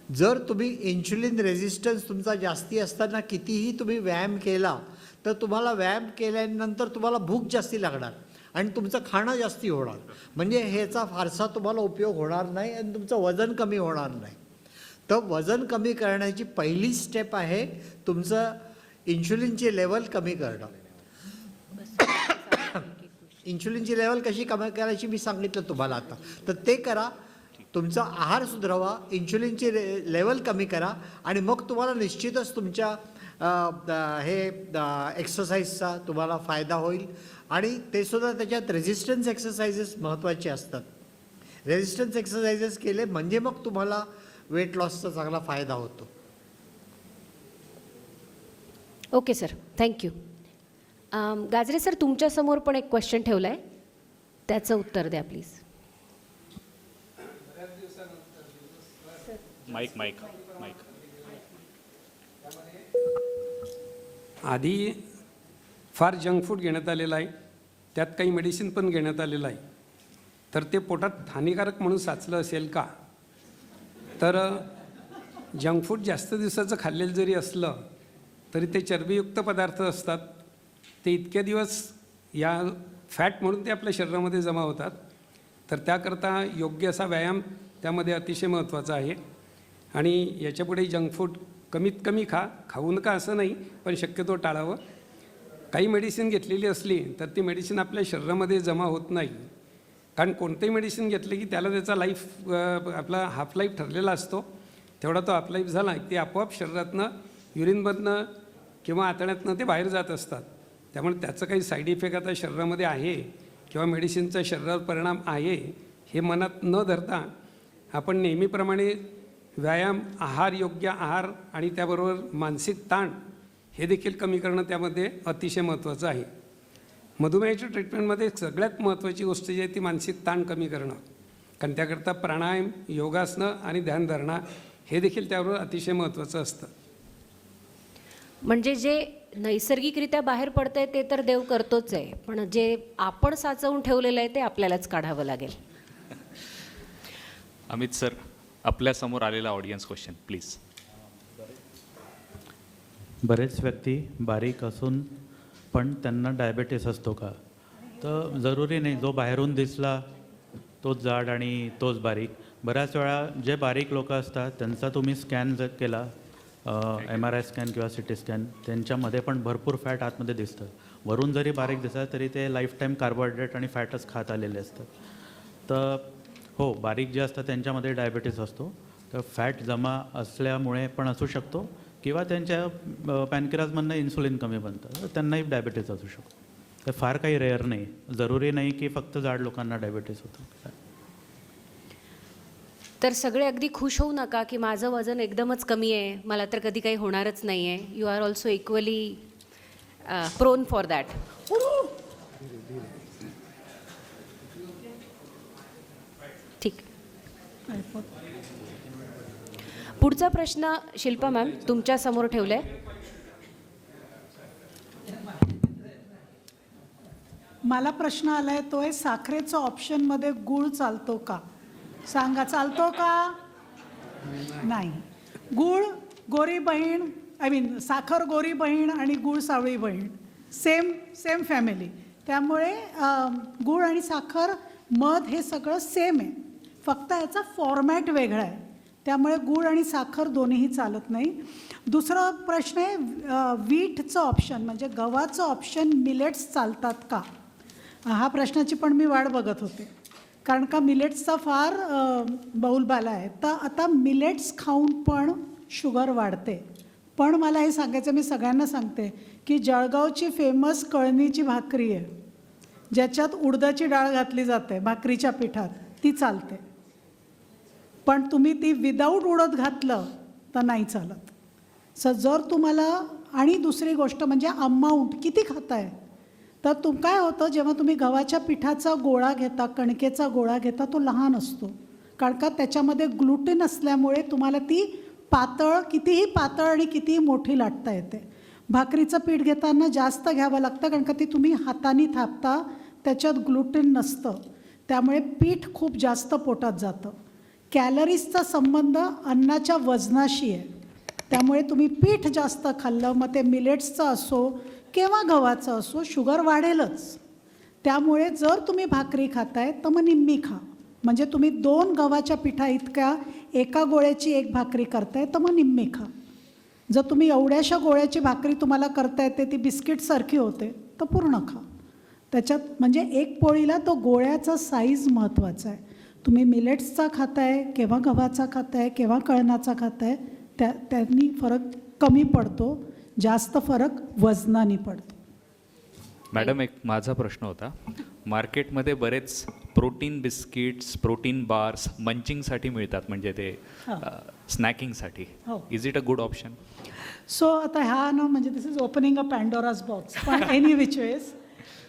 Speaker 4: जर तुम्ही इन्शुलिन रेजिस्टन्स तुमचा जास्ती असताना कितीही तुम्ही व्यायाम केला तर तुम्हाला व्यायाम केल्यानंतर तुम्हाला भूक जास्ती लागणार आणि तुमचं खाणं जास्ती होणार, म्हणजे ह्याचा फारसा तुम्हाला उपयोग होणार नाही आणि तुमचं वजन कमी होणार नाही. तर वजन कमी करण्याची पहिली स्टेप आहे तुमचं इन्शुलिनची लेवल कमी करणं. इन्शुलिनची लेवल कशी कमी करायची मी सांगितलं तुम्हाला आता, तर ते करा. तुमचा आहार सुधारवा, इन्शुलिनची लेवल कमी करा आणि मग तुम्हाला निश्चितच तुमच्या एक्सरसाइजचा तुम्हाला फायदा होईल. आणि ते सुद्धा त्याच्यात रेजिस्टन्स एक्सरसाइजेस महत्त्वाचे असतात. रेजिस्टन्स एक्सरसाइजेस केले म्हणजे मग तुम्हाला वेट लॉसचा चांगला फायदा होतो.
Speaker 1: Okay sir, thank you. Gajre sir, तुमच्यासमोर पण एक क्वेश्चन ठेवला आहे, त्याचं उत्तर द्या प्लीज.
Speaker 2: Mic mic mic.
Speaker 5: आधी फार जंक फूड घेण्यात आलेलं आहे, त्यात काही मेडिसिन पण घेण्यात आलेलं आहे. तर ते पोटात हानिकारक म्हणून साचलं असेल का? तर जंक फूड जास्त दिवसाचं खाल्लेलं जरी असलं तरी ते चरबीयुक्त पदार्थ असतात. ते इतके दिवस या फॅट म्हणून ते आपल्या शरीरामध्ये जमा होतात. तर त्याकरता योग्य असा व्यायाम त्यामध्ये अतिशय महत्त्वाचा आहे. आणि याच्यापुढे जंक फूड कमीत कमी खाऊ नका असं नाही, पण शक्यतो टाळावं. काही मेडिसिन घेतलेली असली तर ती मेडिसिन आपल्या शरीरामध्ये जमा होत नाही. कारण कोणतेही मेडिसिन घेतले की त्याला त्याचा लाईफ आपला हाफ लाईफ ठरलेला असतो. तेवढा तो हाफ लाईफ झाला की ते आपोआप शरीरातनं युरिनमधनं किंवा आतड्यातनं ते बाहेर जात असतात. त्यामुळे त्याचं काही साईड इफेक्ट आता शरीरामध्ये आहे किंवा मेडिसिनचा शरीरावर परिणाम आहे हे मनात न धरता आपण नेहमीप्रमाणे व्यायाम, आहार, योग्य आहार आणि त्याबरोबर मानसिक ताण हे देखील कमी करणं त्यामध्ये अतिशय महत्त्वाचं आहे. मधुमेहाच्या ट्रीटमेंटमध्ये सगळ्यात महत्त्वाची गोष्ट जी आहे ती मानसिक ताण कमी करणं. कारण त्याकरता प्राणायाम, योगासनं आणि ध्यानधारणा हे देखील त्याबरोबर अतिशय महत्त्वाचं असतं.
Speaker 1: म्हणजे जे नैसर्गिकरित्या बाहेर पडतंय ते तर देव करतोच आहे, पण जे आपण साचवून ठेवलेलं आहे ते आपल्यालाच काढावं लागेल.
Speaker 2: अमित सर, आपल्यासमोर आलेला ऑडियन्स क्वेश्चन प्लीज.
Speaker 6: बरेच व्यक्ती बारीक असून पण त्यांना डायबेटीस असतो का? तर जरुरी नाही जो बाहेरून दिसला तोच जाड आणि तोच बारीक. बऱ्याच वेळा जे बारीक लोक असतात त्यांचा तुम्ही स्कॅन जर केला, MRI स्कॅन किंवा CT स्कॅन, त्यांच्यामध्ये पण भरपूर फॅट आतमध्ये दिसतं. वरून जरी बारीक दिसतात तरी ते लाईफ टाईम कार्बोहायड्रेट आणि फॅटच खात आलेले असतात. तर हो, बारीक जे असतात त्यांच्यामध्ये डायबेटीस असतो. तर फॅट जमा असल्यामुळे पण असू शकतो किंवा त्यांच्या पॅनक्रियाजमधनं इन्सुलिन कमी बनतं, तर त्यांनाही डायबेटीस असू शकतो. तर फार काही रेअर नाही, जरुरी नाही की फक्त जाड लोकांना डायबेटीस होतं.
Speaker 1: तर सगळे अगदी खुश होऊ नका की माझं वजन एकदमच कमी आहे, मला तर कधी काही होणारच नाही आहे. You are also equally prone for that. ठीक. पुढचा प्रश्न शिल्पा मॅम तुमच्या समोर ठेवलाय.
Speaker 8: मला प्रश्न आलाय तो आहे साखरेचं ऑप्शनमध्ये गुळ चालतो का? सांगा, चालतो का? नाही. गुळ गोरी बहीण, आय मीन साखर गोरी बहीण आणि गुळ सावळी बहीण, सेम फॅमिली. त्यामुळे गुळ आणि साखर, मध हे सगळं सेम आहे, फक्त याचा फॉर्मॅट वेगळा आहे. त्यामुळे गुळ आणि साखर दोन्हीही चालत नाही. दुसरा प्रश्न आहे वीटचं ऑप्शन म्हणजे गव्हाचं ऑप्शन, मिलेट्स चालतात का? हा प्रश्नाची पण मी वाट बघत होते, कारण का मिलेट्सचा फार बोलबाला आहे. तर आता मिलेट्स खाऊन पण शुगर वाढते. पण मला हे सांगायचं, मी सगळ्यांना सांगते की जळगावची फेमस कळणीची भाकरी आहे, ज्याच्यात उडदाची डाळ घातली जाते भाकरीच्या पिठात, ती चालते. पण तुम्ही ती विदाऊट उडद घातलं तर नाही चालत. जर तुम्हाला, आणि दुसरी गोष्ट म्हणजे अमाऊंट किती खाताय. तर काय होतं, जेव्हा तुम्ही गव्हाच्या पिठाचा गोळा घेता, कणकेचा गोळा घेता, तो लहान असतो, कारण का त्याच्यामध्ये ग्लुटेन असल्यामुळे तुम्हाला ती पातळ, कितीही पातळ आणि कितीही मोठी लाटता येते. भाकरीचं पीठ घेताना जास्त घ्यावं लागतं, कारण का ती तुम्ही हाताने थापता, त्याच्यात ग्लुटेन नसतं, त्यामुळे पीठ खूप जास्त पोटात जातं. कॅलरीजचा संबंध अन्नाच्या वजनाशी आहे, त्यामुळे तुम्ही पीठ जास्त खाल्लं, मग ते मिलेट्सचं असो किंवा गव्हाचं असो, शुगर वाढेलच. त्यामुळे जर तुम्ही भाकरी खाताय तर मग निम्मी खा, म्हणजे तुम्ही 2 गव्हाच्या पिठा इतक्या एका गोळ्याची एक भाकरी करताय तर मग निम्मी खा. जर तुम्ही एवढ्याशा गोळ्याची भाकरी तुम्हाला करता येते, ती बिस्किटसारखी होते, तर पूर्ण खा. त्याच्यात म्हणजे एक पोळीला तो गोळ्याचा साईज महत्त्वाचा आहे. तुम्ही मिलेट्सचा खाताय, केव्हा गव्हाचा खाताय, केव्हा कळणाचा खाताय, त्यांनी फरक कमी पडतो, जास्त फरक वजनाने पडतो.
Speaker 2: मॅडम, एक माझा प्रश्न होता. मार्केटमध्ये बरेच प्रोटीन बिस्किट्स, प्रोटीन बार्स मंचिंगसाठी मिळतात, म्हणजे ते स्नॅकिंगसाठी.
Speaker 8: हो.
Speaker 2: Is it a good option?
Speaker 8: So आता ह्या ना, म्हणजे दिस इज ओपनिंग अ पॅन्डोराज बॉक्स. पण एनी विच वेज,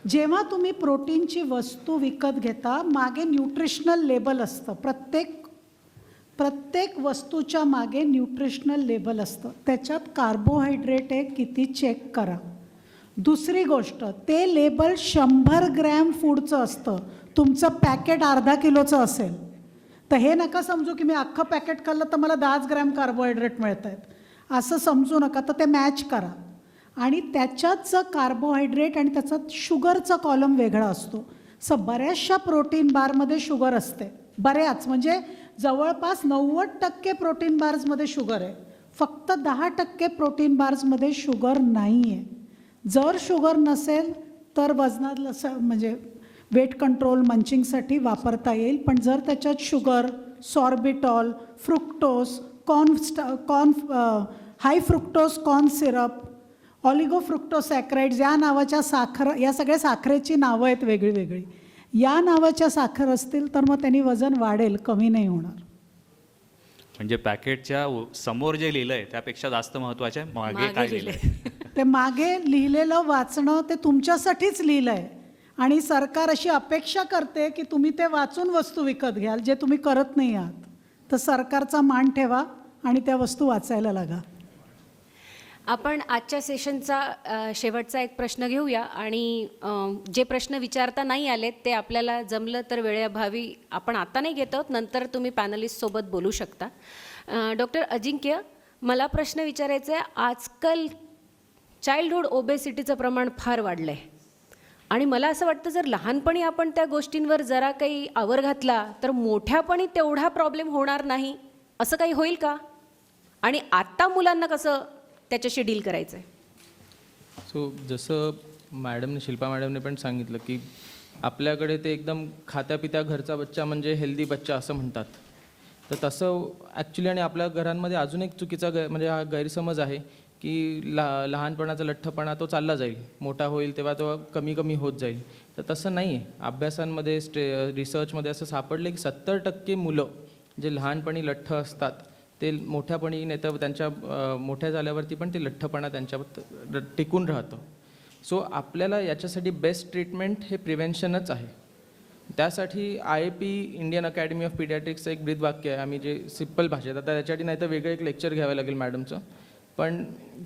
Speaker 8: जेव्हा तुम्ही प्रोटीनची वस्तू विकत घेता, मागे न्यूट्रिशनल लेबल असतं. प्रत्येक वस्तूच्या मागे न्यूट्रिशनल लेबल असतं, त्याच्यात कार्बोहायड्रेट आहे किती चेक करा. दुसरी गोष्ट, ते लेबल 100 ग्रॅम फूडचं असतं, तुमचं पॅकेट अर्धा किलोचं असेल तर हे नका समजू की मी अख्खं पॅकेट खाल्लं तर मला 10 ग्रॅम कार्बोहायड्रेट मिळत आहेत, असं समजू नका. तर ते मॅच करा. आणि त्याच्यातचं कार्बोहायड्रेट आणि त्याचा शुगरचा कॉलम वेगळा असतो. बऱ्याचशा प्रोटीन बारमध्ये शुगर असते, बऱ्याच म्हणजे जवळपास 90% प्रोटीन बार्समध्ये शुगर आहे, फक्त 10% प्रोटीन बार्समध्ये शुगर नाही आहे. जर शुगर नसेल तर वजनात म्हणजे वेट कंट्रोल मंचिंगसाठी वापरता येईल. पण जर त्याच्यात शुगर, सॉर्बिटॉल, फ्रुक्टोज, हाय फ्रुक्टोज कॉर्न सिरप, ऑलिगोफ्रुक्टोसॅक्राइड्स या नावाच्या साखर, या सगळ्या साखरेची नावं आहेत वेगळी वेगळी, या नावाच्या साखर असतील तर मग त्यांनी वजन वाढेल, कमी नाही होणार.
Speaker 2: म्हणजे पॅकेटच्या समोर जे लिहिलं आहे त्यापेक्षा जास्त महत्त्वाचं आहे मागे काय लिहिलं आहे.
Speaker 8: ते मागे लिहिलेलं वाचणं ते तुमच्यासाठीच लिहिलं आहे, आणि सरकार अशी अपेक्षा करते की तुम्ही ते वाचून वस्तू विकत घ्याल, जे तुम्ही करत नाही आहात. तर सरकारचा मान ठेवा आणि त्या वस्तू वाचायला लागा.
Speaker 1: आपण आजच्या सेशनचा शेवटचा एक प्रश्न घेऊया, आणि जे प्रश्न विचारता नाही आलेत ते आपल्याला जमलं तर वेळेअभावी आपण आता नाही घेत आहोत, नंतर तुम्ही पॅनलिस्टसोबत बोलू शकता. डॉक्टर अजिंक्य, मला प्रश्न विचारायचा आहे. आजकाल चाइल्डहूड ओबेसिटीचं प्रमाण फार वाढलं आहे, आणि मला असं वाटतं जर लहानपणी आपण त्या गोष्टींवर जरा काही आवर घातला तर मोठ्यापणी तेवढा प्रॉब्लेम होणार नाही, असं काही होईल का? आणि आत्ता मुलांना कसं त्याच्याशी डील करायचं आहे?
Speaker 3: सो जसं शिल्पा मॅडमने पण सांगितलं की आपल्याकडे ते एकदम खात्यापित्या घरचा बच्चा म्हणजे हेल्दी बच्चा असं म्हणतात. तर तसं ॲक्च्युली, आणि आपल्या घरांमध्ये अजून एक चुकीचा म्हणजे हा गैरसमज आहे की लहानपणाचा लठ्ठपणा तो चालला जाईल, मोठा होईल तेव्हा तो कमी कमी होत जाईल. तर तसं नाही आहे. अभ्यासांमध्ये रिसर्चमध्ये असं सापडलं की 70% मुलं जे लहानपणी लठ्ठ असतात ते मोठ्यापणी नाही तर त्यांच्या मोठ्या झाल्यावरती पण ते लठ्ठपणा त्यांच्या टिकून राहतं. सो आपल्याला याच्यासाठी बेस्ट ट्रीटमेंट हे प्रिव्हेन्शनच आहे. त्यासाठी IAP इंडियन अकॅडमी ऑफ पीडियाट्रिक्सचं एक ब्रीदवाक्य आहे, आम्ही जे सिम्पल भाषेत, आता त्याच्यासाठी नाही तर वेगळं एक लेक्चर घ्यावं लागेल मॅडमचं, पण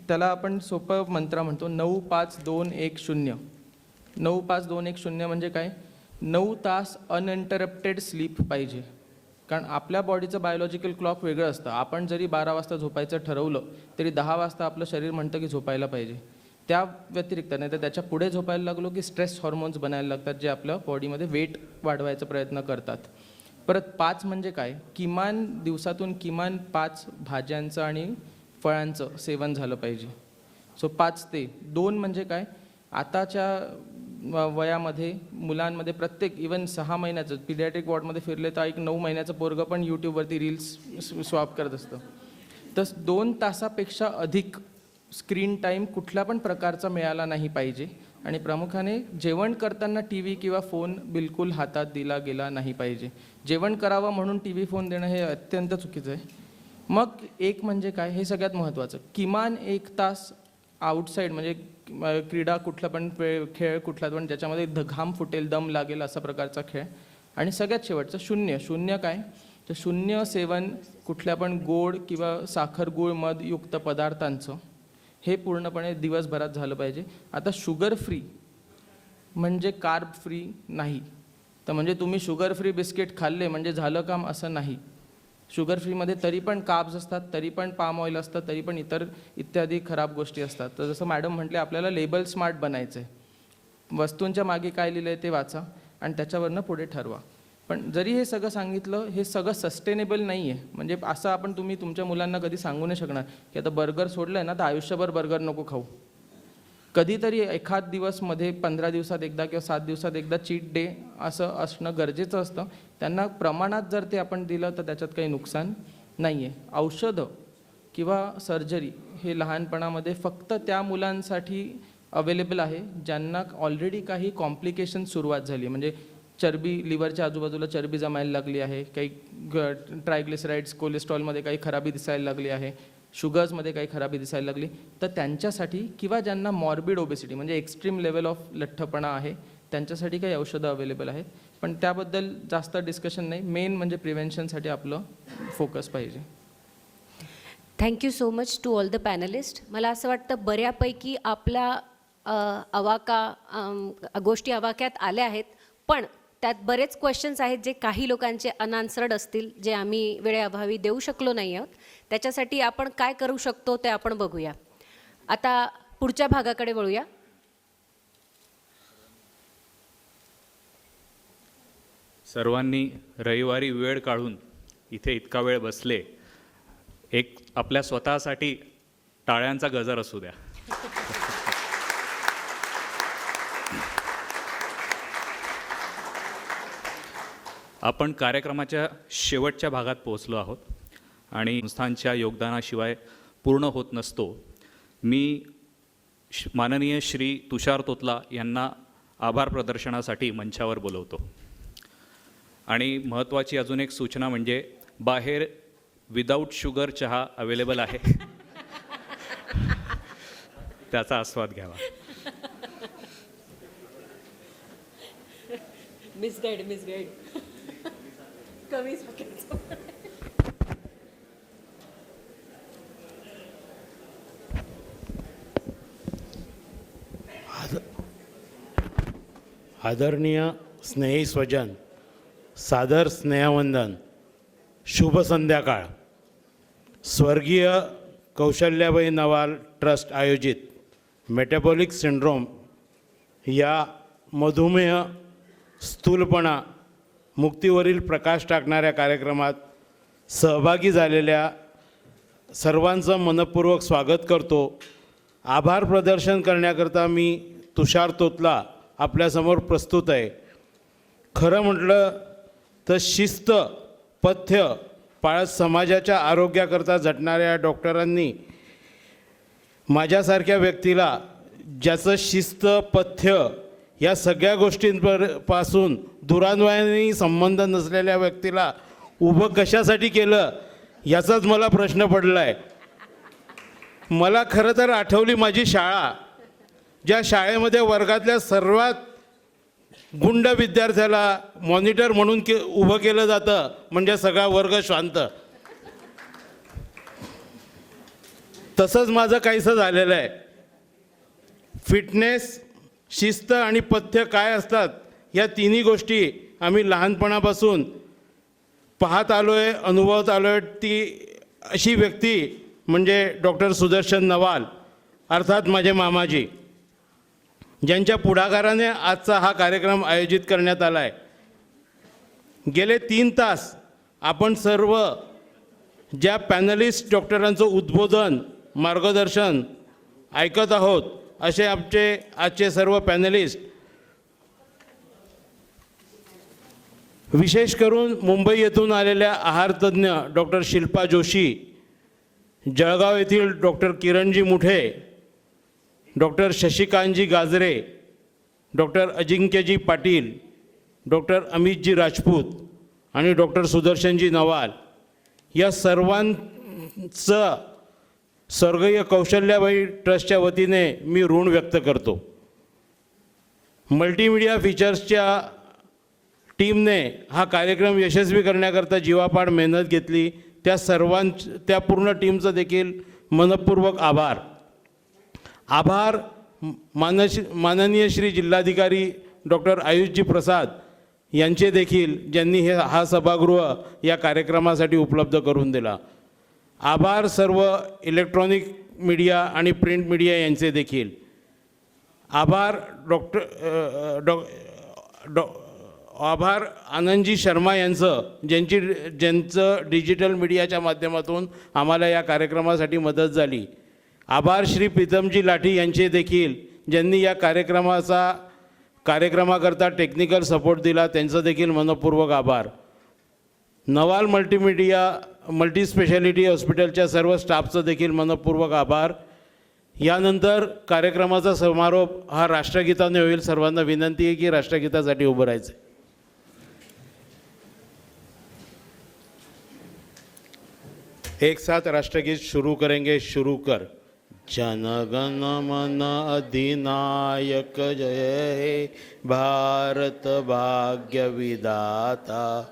Speaker 3: त्याला आपण सोपं मंत्र म्हणतो 9-5-2-1-0. 9-5-2-1-0 म्हणजे काय? 9 तास अनइंटरप्टेड स्लीप पाहिजे. कारण आपल्या बॉडीचं बायोलॉजिकल क्लॉक वेगळं असतं. आपण जरी 12 वाजता झोपायचं ठरवलं तरी 10 वाजता आपलं शरीर म्हणतं की झोपायला पाहिजे. त्या व्यतिरिक्त नाही तर त्याच्या पुढे झोपायला लागलो की स्ट्रेस हॉर्मोन्स बनायला लागतात जे आपल्या बॉडीमध्ये वेट वाढवायचा प्रयत्न करतात. परत 5 म्हणजे काय? किमान दिवसातून किमान 5 भाज्यांचं आणि फळांचं सेवन झालं पाहिजे. सो 5 ते 2 म्हणजे काय? आताच्या वयामध्ये मुलांमध्ये प्रत्येक इवन 6 महिन्याचं पीडियाट्रिक वॉर्डमध्ये फिरले तर एक 9 महिन्याचं पोरगं पण यूट्यूबवरती रील्स स्वॅप करत असतं. तर 2 तासापेक्षा अधिक स्क्रीन टाईम कुठल्या पण प्रकारचा मिळाला नाही पाहिजे. आणि प्रामुख्याने जेवण करताना TV किंवा फोन बिलकुल हातात दिला गेला नाही पाहिजे. जेवण करावं म्हणून TV फोन देणं हे अत्यंत चुकीचं आहे. मग एक म्हणजे काय? हे सगळ्यात महत्त्वाचं, किमान 1 तास आउटसाईड म्हणजे क्रीडा कुठला पण खेळ कुठला पण ज्याच्यामध्ये घाम फुटेल, दम लागेल असा प्रकारचा खेळ. आणि सगळ्यात शेवटचं 0 काय? तर 0 सेवन कुठल्या पण गोड किंवा साखर गूळ मधयुक्त पदार्थांचं हे पूर्णपणे दिवसभरात झालं पाहिजे. आता शुगर फ्री म्हणजे कार्ब फ्री नाही. तर म्हणजे तुम्ही शुगर फ्री बिस्किट खाल्ले म्हणजे झालं काम असं नाही. शुगर फ्रीमध्ये तरी पण कार्ब्स असतात, तरी पण पाम ऑइल असतं, तरी पण इत्यादी खराब गोष्टी असतात. तर जसं मॅडम म्हटले आपल्याला लेबल स्मार्ट बनायचं आहे. वस्तूंच्या मागे काय लिहिलं आहे ते वाचा आणि त्याच्यावरनं पुढे ठरवा. पण जरी हे सगळं सांगितलं, हे सगळं सस्टेनेबल नाही आहे. म्हणजे असं आपण तुम्ही तुमच्या मुलांना कधी सांगू नाही शकणार की आता बर्गर सोडलं आहे ना तर आयुष्यभर बर्गर नको खाऊ. कधीतरी एखाद दिवस मध्ये 15 दिवसात एकदा किंवा 7 दिवसात एकदा चीट डे असं असणं गरजेचं असतं. त्यांना प्रमाणात जर ते आपण दिलं तर त्याच्यात काही नुकसान नाही आहे. औषधं किंवा सर्जरी हे लहानपणामध्ये फक्त त्या मुलांसाठी अवेलेबल आहे ज्यांना ऑलरेडी काही कॉम्प्लिकेशन सुरुवात झाली. म्हणजे चरबी, लिव्हरच्या आजूबाजूला चरबी जमायला लागली आहे, काही ट्रायग्लिसराइड्स कोलेस्ट्रॉलमध्ये काही खराबी दिसायला लागली आहे, शुगर्समध्ये काही खराबी दिसायला लागली, तर त्यांच्यासाठी किंवा ज्यांना मॉर्बिड ओबेसिटी म्हणजे एक्स्ट्रीम लेवल ऑफ लठ्ठपणा आहे त्यांच्यासाठी काही औषधं अवेलेबल आहेत. पण त्याबद्दल जास्त डिस्कशन नाही. मेन म्हणजे प्रिव्हेन्शनसाठी आपलं फोकस पाहिजे.
Speaker 1: Thank you so much to all the panelist. मला असं वाटतं बऱ्यापैकी आपल्या गोष्टी आवाक्यात आल्या आहेत, पण त्यात बरेच क्वेश्चन्स आहेत जे काही लोकांचे अनआन्सर्ड असतील, जे आम्ही वेळेअभावी देऊ शकलो नाही आहोत. त्याच्यासाठी आपण काय करू शकतो ते आपण बघूया. आता पुढच्या भागाकडे वळूया.
Speaker 2: सर्वांनी रविवारी वेळ काढून इथे इतका वेळ बसले, एक आपल्या स्वतःसाठी टाळ्यांचा गजर असू द्या. आपण कार्यक्रमाच्या शेवटच्या भागात पोहोचलो आहोत आणि संस्थांच्या योगदानाशिवाय पूर्ण होत नसतो. मी माननीय श्री तुषार तोतला यांना आभार प्रदर्शनासाठी मंचावर बोलवतो. आणि महत्त्वाची अजून एक सूचना म्हणजे बाहेर विदाऊट शुगर चहा अवेलेबल आहे, त्याचा आस्वाद घ्यावा.
Speaker 1: मिसगाईड कमी
Speaker 9: आदरणीय स्नेही स्वजन, सादर स्नेहवंदन, शुभ संध्याकाळ. स्वर्गीय कौशल्याबाई नवाल ट्रस्ट आयोजित मेटाबॉलिक सिंड्रोम या मधुमेह, स्थूलपणा मुक्तीवरील प्रकाश टाकणाऱ्या कार्यक्रमात सहभागी झालेल्या सर्वांचं मनपूर्वक स्वागत करतो. आभार प्रदर्शन करण्याकरता मी तुषार तोतला आपल्यासमोर प्रस्तुत आहे. खरं म्हटलं तर शिस्त, पथ्य पाळत समाजाच्या आरोग्याकरता झटणाऱ्या डॉक्टरांनी माझ्यासारख्या व्यक्तीला, ज्याचं शिस्त, पथ्य या सगळ्या गोष्टींपासून दुरान्वयाने संबंध नसलेल्या व्यक्तीला उभं कशासाठी केलं याचाच मला प्रश्न पडला आहे. मला खरं तर आठवली माझी शाळा, ज्या शाळेमध्ये वर्गातल्या सर्वात गुंड विद्यार्थ्याला मॉनिटर म्हणून उभं केलं जातं, म्हणजे सगळा वर्ग शांत. तसंच माझं काहीसं झालेलं आहे. फिटनेस, शिस्त आणि पथ्य काय असतात या तिन्ही गोष्टी आम्ही लहानपणापासून पाहत आलो आहे, अनुभवत आलो आहे. ती अशी व्यक्ती म्हणजे डॉक्टर सुदर्शन नवाल, अर्थात माझे मामाजी, ज्यांच्या पुढाकाराने आजचा हा कार्यक्रम आयोजित करण्यात आला आहे. गेले 3 तास आपण सर्व ज्या पॅनलिस्ट डॉक्टरांचं उद्बोधन, मार्गदर्शन ऐकत आहोत, असे आमचे आजचे सर्व पॅनलिस्ट, विशेष करून मुंबई येथून आलेल्या आहारतज्ञ डॉक्टर शिल्पा जोशी, जळगाव येथील डॉक्टर किरणजी मुठे, डॉक्टर शशिकांतजी गाजरे, डॉक्टर अजिंक्यजी पाटील, डॉक्टर अमितजी राजपूत आणि डॉक्टर सुदर्शनजी नवाल, या सर्वांचं स्वर्गीय कौशल्याबाई ट्रस्टच्या वतीने मी ऋण व्यक्त करतो. मल्टीमीडिया फीचर्सच्या टीमने हा कार्यक्रम यशस्वी करण्याकरता जीवापाड मेहनत घेतली. त्या पूर्ण टीमचं देखील मनपूर्वक आभार. माननीय श्री जिल्हाधिकारी डॉक्टर आयुषजी प्रसाद यांचे देखील, ज्यांनी हा सभागृह या कार्यक्रमासाठी उपलब्ध करून दिला. आभार सर्व इलेक्ट्रॉनिक मीडिया आणि प्रिंट मीडिया यांचे देखील. आभार आभार आनंदजी शर्मा यांचं, ज्यांचं डिजिटल मीडियाच्या माध्यमातून आम्हाला या कार्यक्रमासाठी मदत झाली. आभार श्री प्रीतमजी लाठी यांचे देखील, ज्यांनी या कार्यक्रमाकरता टेक्निकल सपोर्ट दिला, त्यांचं देखील मनपूर्वक आभार. नवाल मल्टीस्पेशालिटी हॉस्पिटलच्या सर्व स्टाफचं देखील मनपूर्वक आभार. यानंतर कार्यक्रमाचा समारोप हा राष्ट्रगीताने होईल. सर्वांना विनंती आहे की राष्ट्रगीतासाठी उभं राहायचं. एक साथ राष्ट्रगीत शुरू करेंगे. शुरू कर. जनगण मन अधिनायक जय हे भारत भाग्य विधाता.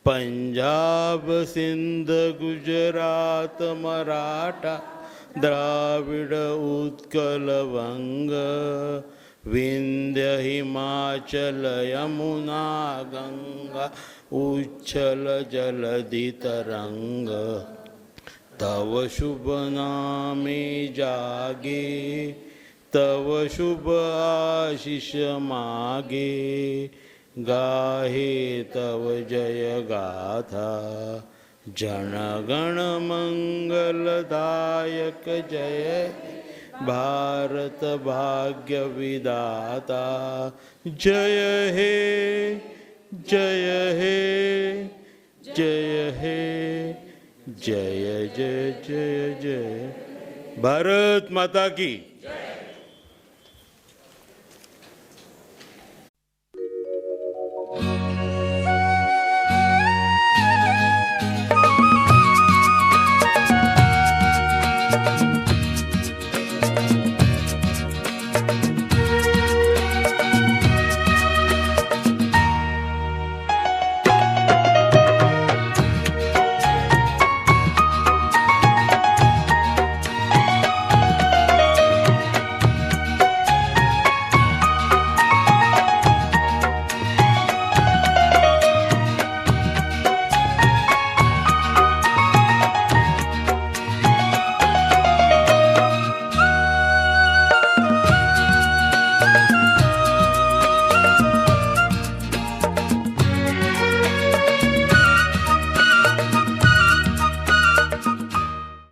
Speaker 9: पंजाब सिंध गुजरात मराठा द्राविड उत्कल वंग विंध्य हिमाचल यमुना गंगा उच्छल जलधि तरंग. तव शुभ नामे जागे तव शुभ आशीष मागे. गाहे तव जय गाथा जनगण मंगलदायक जय भारत भाग्य विधाता. जय हे जय हे जय हे जय जय जय जय. भारत माता की.